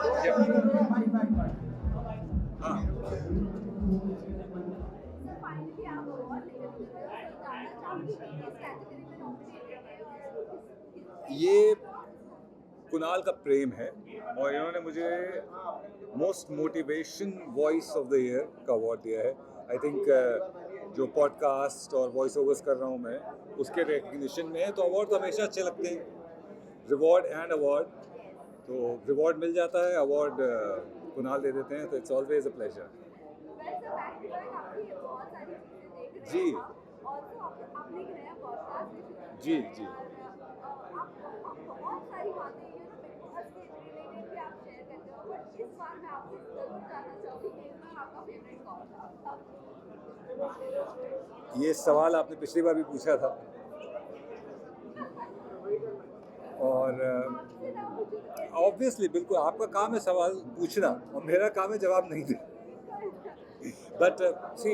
ये कुणाल का प्रेम है और इन्होंने मुझे most motivation voice of the year का अवार्ड दिया है। आई थिंक जो पॉडकास्ट और वॉइस ओवर्स कर रहा हूँ मैं उसके रिकग्निशन में है, तो अवार्ड तो हमेशा अच्छे लगते हैं, रिवॉर्ड एंड अवार्ड। तो रिवॉर्ड मिल जाता है, अवार्ड कुणाल दे देते हैं, तो इट्स ऑलवेज अ प्लेजर। जी जी जी ये सवाल आपने पिछली बार भी पूछा था और ऑब्वियसली बिल्कुल आपका काम है सवाल पूछना और मेरा काम है जवाब नहीं देना। But see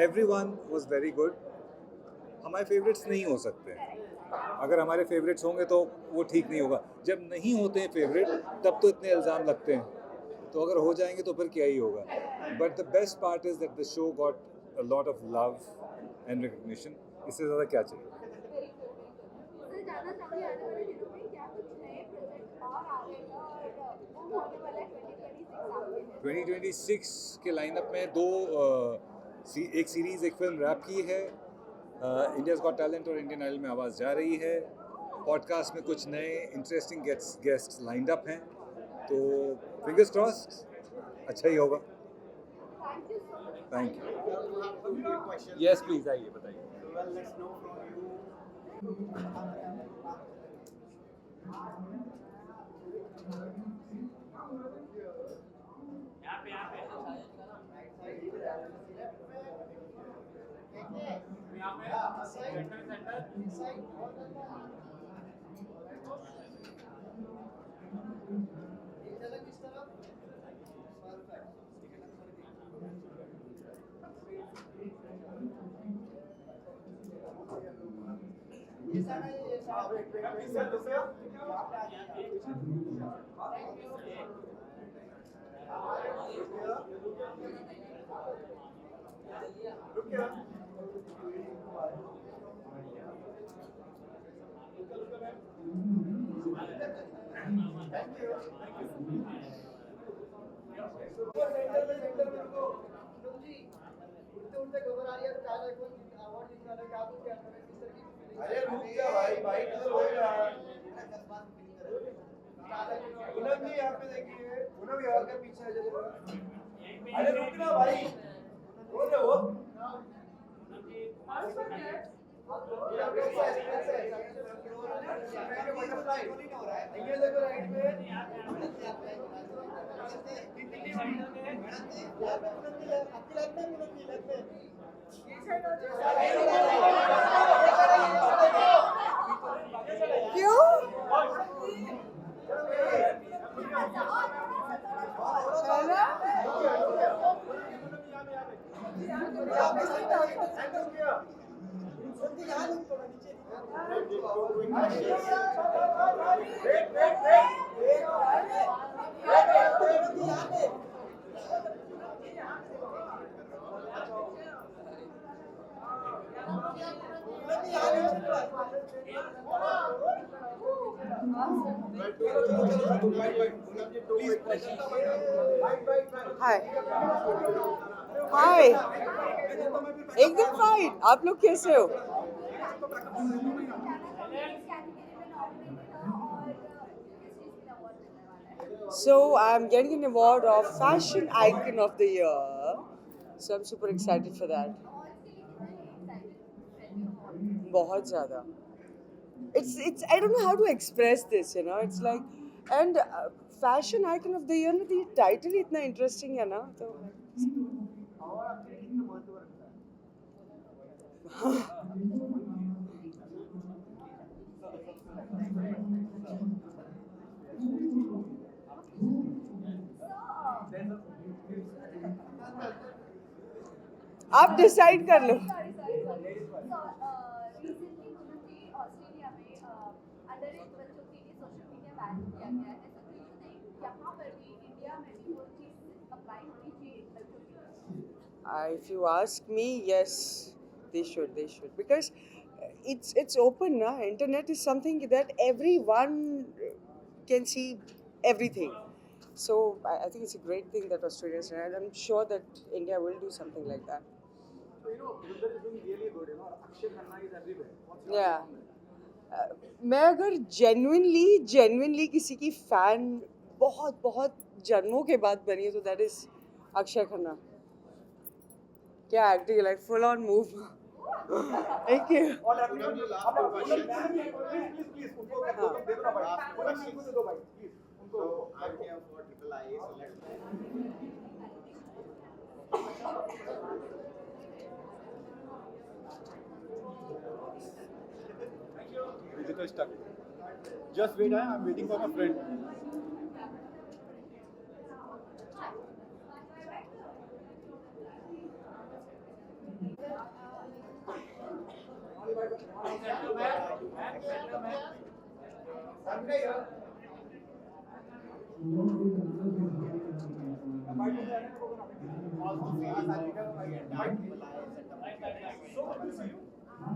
everyone was very good. हमारे फेवरेट्स नहीं हो सकते, अगर हमारे फेवरेट्स होंगे तो वो ठीक नहीं होगा। जब नहीं होते हैं फेवरेट तब तो इतने इल्ज़ाम लगते हैं, तो अगर हो जाएंगे तो फिर क्या ही होगा। But the best part is that the show got a lot of love and recognition. इससे ज़्यादा क्या चाहिए। 2026 के लाइनअप में एक सीरीज़, एक फिल्म रैप की है, इंडियाज़ गॉट टैलेंट और इंडियन आइडल में आवाज़ जा रही है। पॉडकास्ट में कुछ नए इंटरेस्टिंग गेस्ट्स लाइंड अप हैं, तो फिंगर्स क्रॉस्ड अच्छा ही होगा। Thank you. यस प्लीज़ आइए बताइए। अरे रुक जा भाई, भाई किधर हो यार। पूनम जी यहाँ पे देखिए, पूनम यार के पीछे आ जाइए। अरे रुक ना भाई, बोल रहे हो ये देखो राइट में हाय हाय, एकदम फाइन। आप लोग कैसे हो? So I'm getting an award of Fashion Icon of the Year. So I'm super excited for that. बहुत ज़्यादा. It's I don't know how to express this, you know. It's like, and Fashion Icon of the Year में तो ये title ही इतना interesting है ना, तो आप डिसाइड कर लो। किया गया है, ऐसा क्यों नहीं यहाँ पर भी इंडिया में भी वो चीज़ अप्लाई होनी चाहिए कल्चर की? If you ask me, yes, they should because it's open na. Internet is something that everyone can see everything. So I think it's a great thing that Australians did, and I'm sure that India will do something like that. So Dhurandhar is doing really good. Akshay Khanna is everywhere. What's your Yeah. take on that? मैं अगर genuinely किसी की fan बहुत जन्मों के बाद बनी है तो दैट इज अक्षय खन्ना. क्या acting, like full on move. Thank you. और everyone, please, उनको दे दो ना भाई. उनको दे दो भाई, please. उनको. I'm here for IIIA, so let's. Digital stuck. Just wait, I'm waiting for my friend.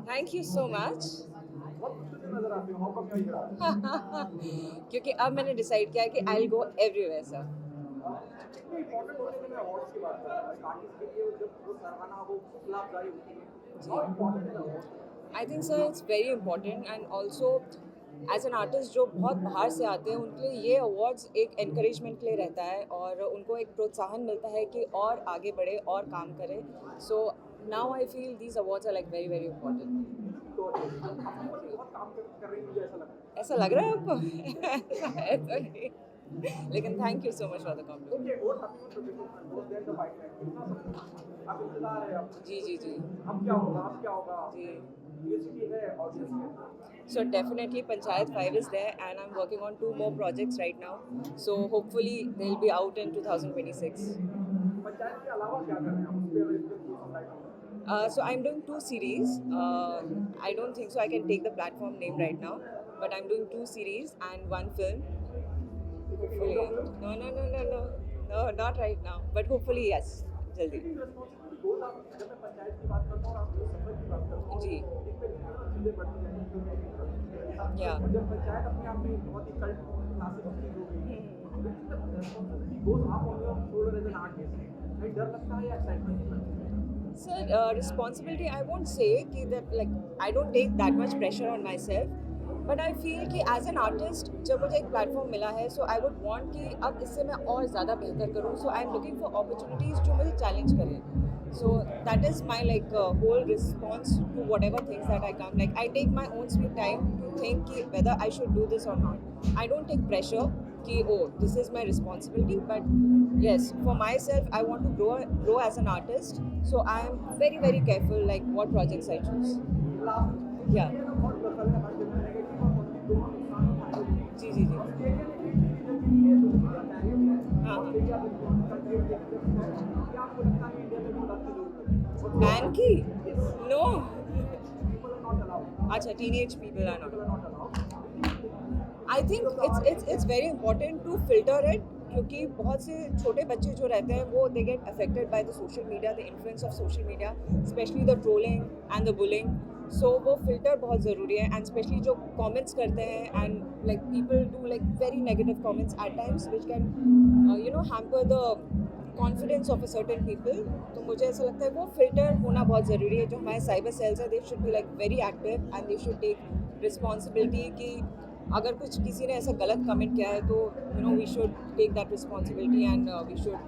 Thank you so much. नजर आती हो, how come you're here? क्योंकि अब मैंने डिसाइड किया है कि I'll go everywhere sir. कितने important होते हैं मैं अवार्ड्स की बात कर रहा हूँ. आर्टिस्ट के लिए जब वो सराहना वो लाभदायी होती है. How important is award? I think sir it's very important and also as an artist जो बहुत बाहर से आते हैं उनके लिए ये अवार्ड्स एक एनकरेजमेंट के लिए रहता है और उनको एक प्रोत्साहन मिलता है कि और आगे बढ़े और काम करें. So now I feel these awards are like very very important. ऐसा लग रहा है आपको? ऐसा नहीं. लेकिन thank you so much for the compliment. जी जी जी. अब क्या होगा जी. So definitely Panchayat 5 is there and I'm working on 2 more projects right now. So hopefully they'll be out in 2026. Panchayat के अलावा क्या कर रहे हैं आप? उस पे अगर इसके So I'm doing 2 series. I don't think so I can take the platform name right now, but I'm doing 2 series and 1 film. Hopefully. No, not right now. But hopefully yes. जल्दी. जब मैं पंचायत की बात करता हूँ और आप सफर की बात करता हूँ जी. एक पे चीज़ें बढ़ती जाएंगी. या. जब पंचायत अपने आप में बहुत ही कल्ट क्लासिक चीज़ हो गई है, वो आप ऑन एज एन आर्टिस्ट नहीं डर लगता है या excitement? Sir, responsibility I won't say कि that like I don't take that much pressure on myself, but I feel कि as an artist जब मुझे एक platform मिला है so I would want कि अब इससे मैं और ज़्यादा बेहतर करूँ. So I'm looking for opportunities जो मुझे challenge करें. So that is my like whole response to whatever things that I come. Like I take my own sweet time to think कि whether I should do this or not. I don't take pressure कि oh this is my responsibility, but yes for myself I want to grow as an artist. So I am very very careful like what projects I choose. Yeah. जी जी जी. हाँ. Ban की? No. अच्छा, teenage people are not. I think it's very important to filter it क्योंकि बहुत से छोटे बच्चे जो रहते हैं वो they get affected by the social media, the influence of social media, especially the trolling and the bullying. So वो filter बहुत ज़रूरी है and especially जो comments करते हैं and like people do like very negative comments at times which can hamper the confidence of a certain people. तो मुझे ऐसा लगता है वो filter होना बहुत ज़रूरी है. जो हमारे cyber cells है they should be like very active and they should take responsibility कि अगर कुछ किसी ने ऐसा गलत कमेंट किया है तो we should take that responsibility and we should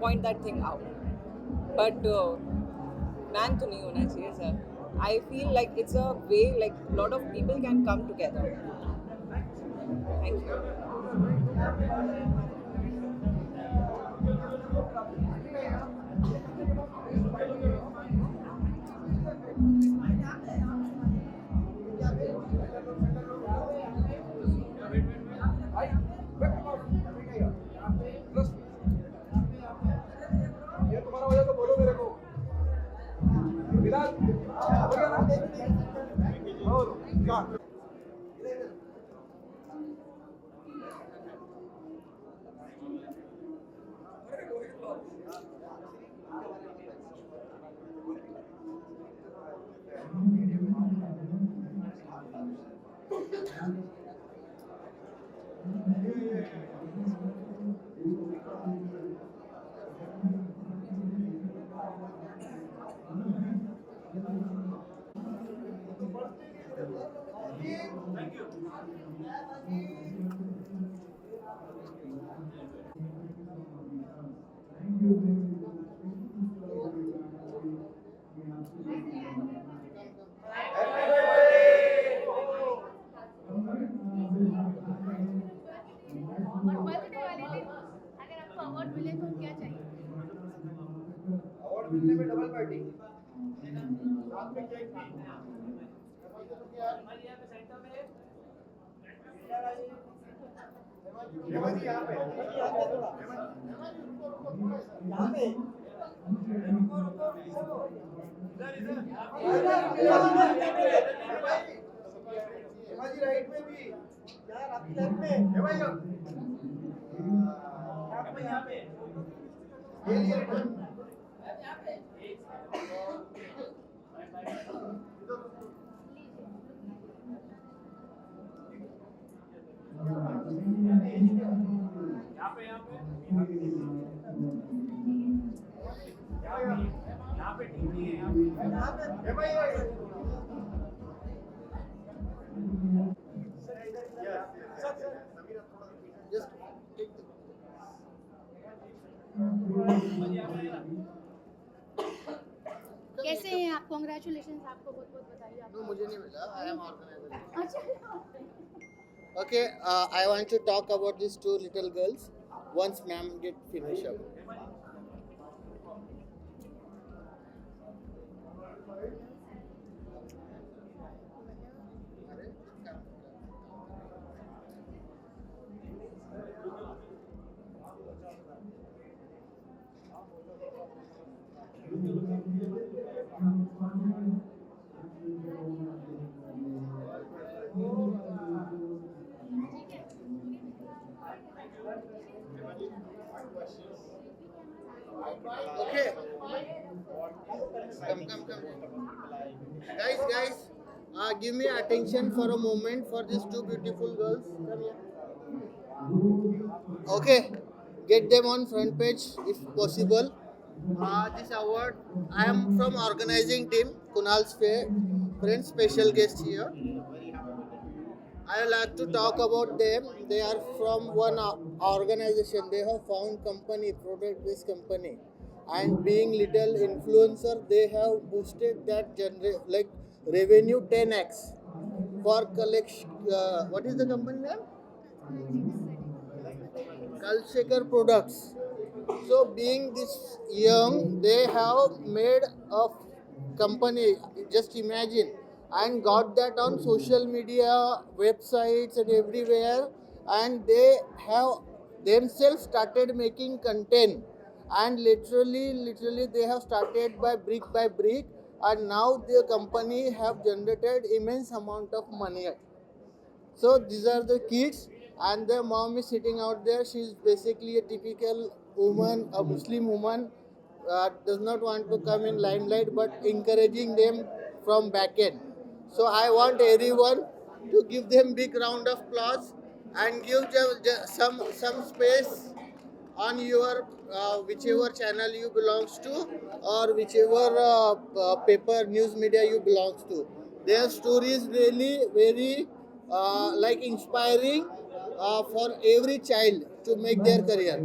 point that thing out. But ban तो नहीं होना चाहिए sir. I feel like it's a way like a lot of people can come together. Thank you. ये तुम्हारा वजह तो बोलो मेरे को. विराट हो गया ना? और क्या? और बर्थडे वाले दिन अगर आपको अवार्ड मिले तो क्या चाहिए? अवार्ड मिलने में डबल पार्टी साथ में केक भी हेमंत यहाँ पे हेमाजी राइट में भी यार आपकी लेफ्ट में हेमाजी यहाँ पे ये लिए कैसे हैं आप? कॉन्ग्रेचुलेशन आपको, बहुत बहुत बधाई आपको। मुझे नहीं मिला आई एम ऑर्गेनाइजर अच्छा Okay, I want to talk about these two little girls once ma'am get finished up. Okay. Come. Guys, give me attention for a moment for these two beautiful girls. Come here. Okay, get them on front page if possible. This award, I am from organizing team, Kunal's Fair, friend, special guest here. I would like to talk about them. They are from one organization. They have found company, product-based company, and being little influencer, they have boosted that revenue 10x for collection. What is the company name? Kalshekar Products. So being this young, they have made a company. Just imagine. And got that on social media, websites and everywhere, and they have themselves started making content, and literally they have started by brick, and now their company have generated immense amount of money. So these are the kids, and their mom is sitting out there. She is basically a typical woman, a Muslim woman, does not want to come in limelight, but encouraging them from back end. So I want everyone to give them big round of applause and give them some space on your whichever channel you belongs to, or whichever paper news media you belongs to. Their story is really very inspiring for every child to make their career.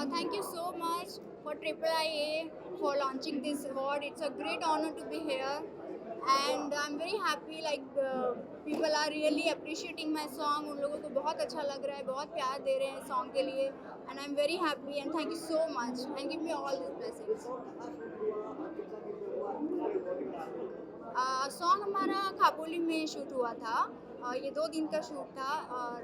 Thank you so much for IIIA for launching this award. It's a great honor to be here, and I'm very happy. Like people are really appreciating my song. उन लोगों को बहुत अच्छा लग रहा है, बहुत प्यार दे रहे हैं song के लिए, and I'm very happy. And thank you so much, and give me all these blessings. Song हमारा खापोली में शूट हुआ था। ये 2 दिन का शूट था और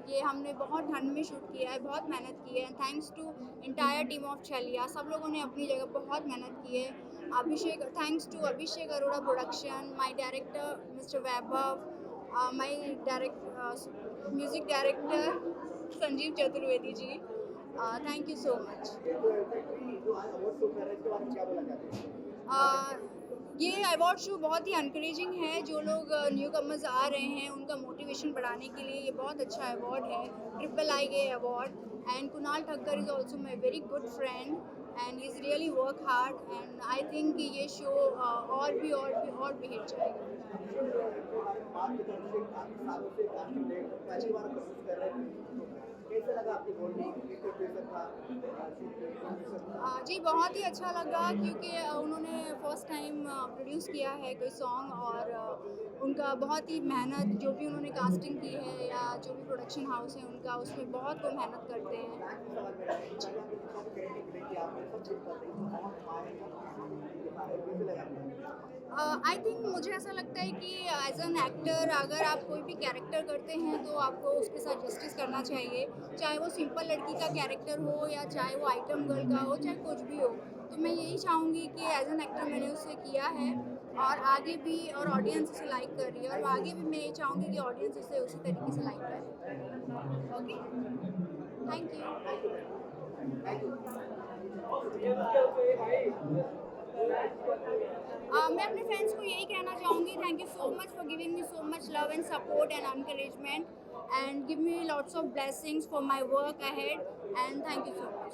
ये हमने बहुत ठंड में शूट किया है, बहुत मेहनत की है। Thanks to entire team of Chhaliya, सब लोगों ने अपनी जगह बहुत मेहनत की है। Thanks to Abhishek Arora production, my director mister Vaibhav, my music director Sanjeev Chaturvedi ji. Thank you so much. ये अवार्ड शो बहुत ही एनकरेजिंग है। जो लोग न्यू कमर्स आ रहे हैं उनका मोटिवेशन बढ़ाने के लिए ये बहुत अच्छा अवार्ड है, IIIA award. And Kunal Thakkar is also my very good friend and is really work hard and I think कि ये शो और भी हिट जाएगा। जी बहुत ही अच्छा लगा क्योंकि उन्होंने फर्स्ट टाइम प्रोड्यूस किया है कोई सॉन्ग और उनका बहुत ही मेहनत, जो भी उन्होंने कास्टिंग की है या जो भी प्रोडक्शन हाउस है उनका, उसमें बहुत वो मेहनत करते हैं। आई थिंक मुझे ऐसा लगता है कि एज एन एक्टर अगर आप कोई भी कैरेक्टर करते हैं तो आपको उसके साथ जस्टिस करना चाहिए, चाहे वो सिंपल लड़की का कैरेक्टर हो या चाहे वो आइटम गर्ल का हो, चाहे कुछ भी हो। तो मैं यही चाहूँगी कि एज एन एक्टर मैंने उसे किया है और आगे भी, और ऑडियंस इसे लाइक कर रही है और आगे भी मैं ये चाहूँगी कि ऑडियंस इसे उसी तरीके से लाइक करे। Okay, thank you. मैं अपने फ्रेंड्स को यही कहना चाहूँगी, thank you so much for giving me so much love and support and encouragement and give me lots of blessings for my work ahead and thank you so much.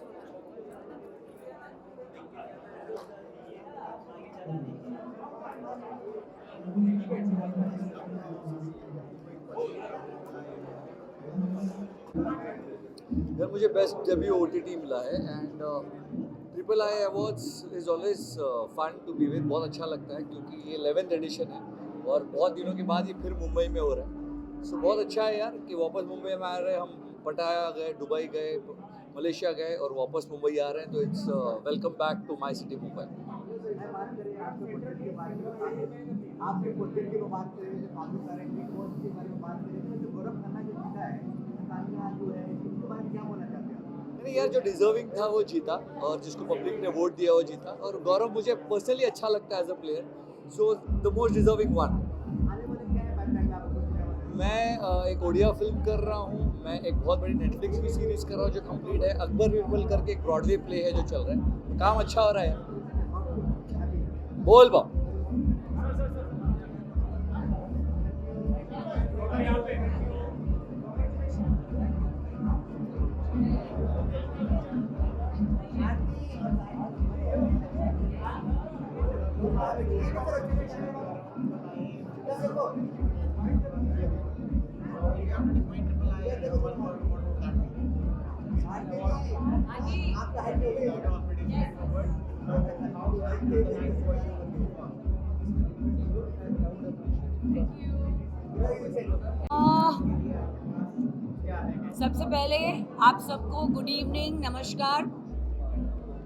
यार मुझे best debut OTT मिला है and IIIA awards is always fun to be with. बहुत अच्छा लगता है क्योंकि ये 11th एडिशन है और बहुत दिनों के बाद ये फिर मुंबई में हो रहा है। सो बहुत अच्छा है यार कि वापस मुंबई में आ रहे हैं। हम पटाया गए, दुबई गए, मलेशिया गए और वापस मुंबई आ रहे हैं, तो it's welcome back to my city Mumbai. नहीं यार, जो डिजर्विंग था वो जीता और जिसको पब्लिक ने वोट दिया वो जीता, और गौरव मुझे पर्सनली अच्छा लगता है as a player, so the most deserving one. मैं एक ओडिया फिल्म कर रहा हूँ, मैं एक बहुत बड़ी नेटफ्लिक्स की सीरीज़ कर रहा हूँ जो कंप्लीट है, अकबर बिरबल करके एक ब्रॉडवे प्ले है जो चल रहा है, काम अच्छा हो रहा है। बोल बा सबसे पहले आप सबको गुड इवनिंग, नमस्कार।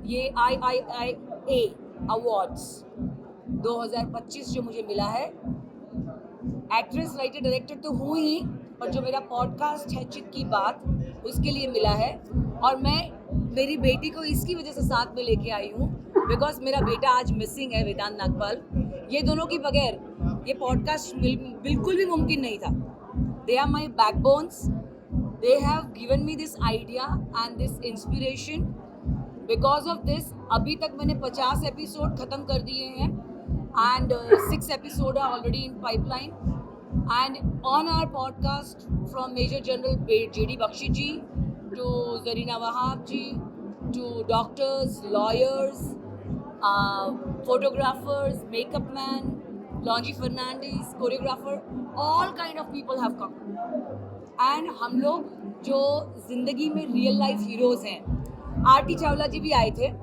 ये IIIA अवार्ड्स 2025 जो मुझे मिला है, एक्ट्रेस राइटर डायरेक्टर तो हूँ ही, पर जो मेरा पॉडकास्ट है चित की बात, उसके लिए मिला है। और मैं मेरी बेटी को इसकी वजह से साथ में लेके आई हूँ, बिकॉज मेरा बेटा आज मिसिंग है, वेदांत नागपाल। ये दोनों के बगैर ये पॉडकास्ट बिल्कुल भी मुमकिन नहीं था। They are my backbones, they have given me this idea and this inspiration. Because of this अभी तक मैंने 50 एपिसोड ख़त्म कर दिए हैं and 6 episodes are already in pipeline. And on our podcast, from Major General J.D. Bakshi ji to Zarina Wahab ji to doctors, lawyers, photographers, makeup man, Longy Fernandez, choreographer, all kind of people have come. And हम लोग जो जिंदगी में real life heroes हैं, आरती चावला जी भी आए थे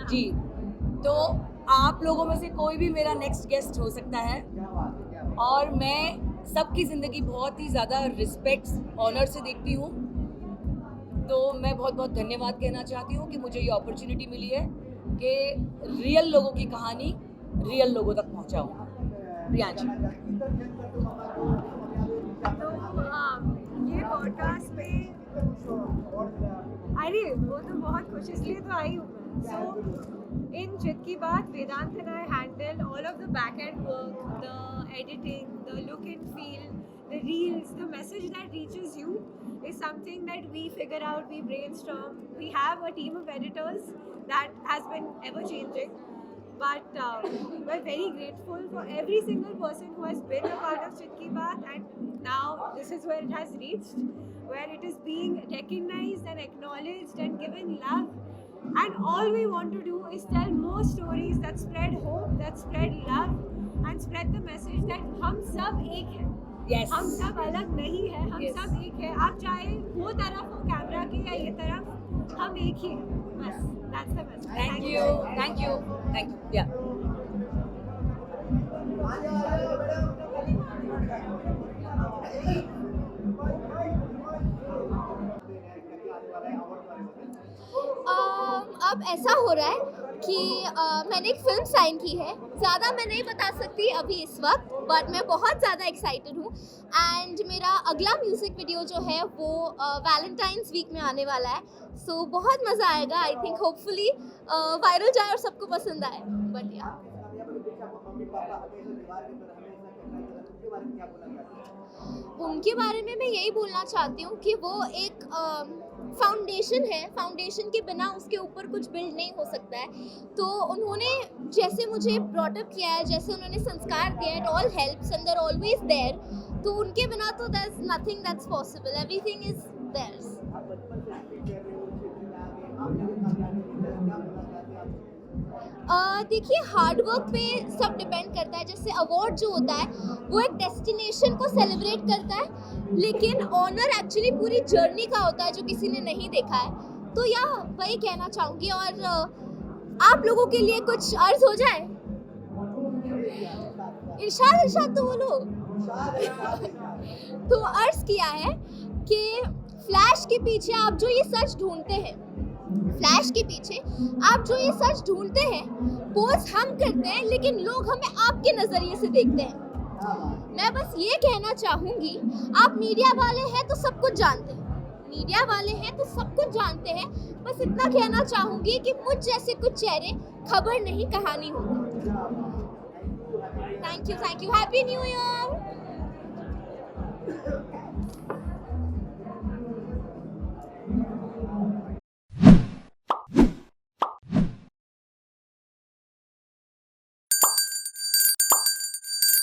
जी। तो आप लोगों में से कोई भी मेरा नेक्स्ट गेस्ट हो सकता है। और मैं सबकी ज़िंदगी बहुत ही ज़्यादा रिस्पेक्ट, ऑनर से देखती हूँ। तो मैं बहुत बहुत धन्यवाद कहना चाहती हूँ कि मुझे ये अपॉर्चुनिटी मिली है कि रियल लोगों की कहानी रियल लोगों तक पहुँचाऊँ। प्रियांशी, तो ये पॉडकास्ट में अरे वो तो बहुत खुश इसलिए तो आई हूँ मैं। सो in Chit Ki Baat, Vedant and I handle all of the back-end work, the editing, the look and feel, the reels, the message that reaches you is something that we figure out, we brainstorm. We have a team of editors that has been ever-changing. But we're very grateful for every single person who has been a part of Chit Ki Baat, and now this is where it has reached, where it is being recognized and acknowledged and given love. And all we want to do is tell more stories that spread hope, that spread love, and spread the message that हम सब एक हैं। Yes. हम सब अलग नहीं हैं, हम Yes. सब एक हैं। आप चाहे वो तरफ हो कैमरा के या ये तरफ, हम एक ही हैं। बस, that's the message. thank you, thank you, thank you. Yeah. अब ऐसा हो रहा है कि मैंने एक फिल्म साइन की है। ज़्यादा मैं नहीं बता सकती अभी इस वक्त, बट मैं बहुत ज़्यादा एक्साइटेड हूँ। एंड मेरा अगला म्यूज़िक वीडियो जो है वो वैलेंटाइंस वीक में आने वाला है। सो बहुत मज़ा आएगा। आई थिंक होपफुली वायरल जाए और सबको पसंद आए। बट या उनके बारे में मैं यही बोलना चाहती हूँ कि वो एक फाउंडेशन है। फाउंडेशन के बिना उसके ऊपर कुछ बिल्ड नहीं हो सकता है। तो उन्होंने जैसे मुझे ब्रॉट अप किया है, जैसे उन्होंने संस्कार दिया है, it all helps and they are always there. तो उनके बिना तो there is nothing that's possible, everything is theirs. देखिए, हार्ड वर्क पे सब डिपेंड करता है। जैसे अवार्ड जो होता है वो एक डेस्टिनेशन को सेलिब्रेट करता है, लेकिन ऑनर एक्चुअली पूरी जर्नी का होता है जो किसी ने नहीं देखा है। तो या वही कहना चाहूँगी। और आप लोगों के लिए कुछ अर्ज हो जाए। इरशाद तो बोलो। तो अर्ज किया है कि फ्लैश के पीछे आप जो ये सच ढूंढते हैं, फ्लैश के पीछे आप जो ये सच ढूंढते हैं, पोज हम करते हैं, लेकिन लोग हमें आपके नज़रिए से देखते हैं। मैं बस ये कहना चाहूँगी, आप मीडिया वाले हैं तो सब कुछ जानते हैं, मीडिया वाले हैं तो सब कुछ जानते हैं। बस इतना कहना चाहूँगी कि मुझ जैसे कुछ चेहरे खबर नहीं कहानी होते। Thank you, happy new year.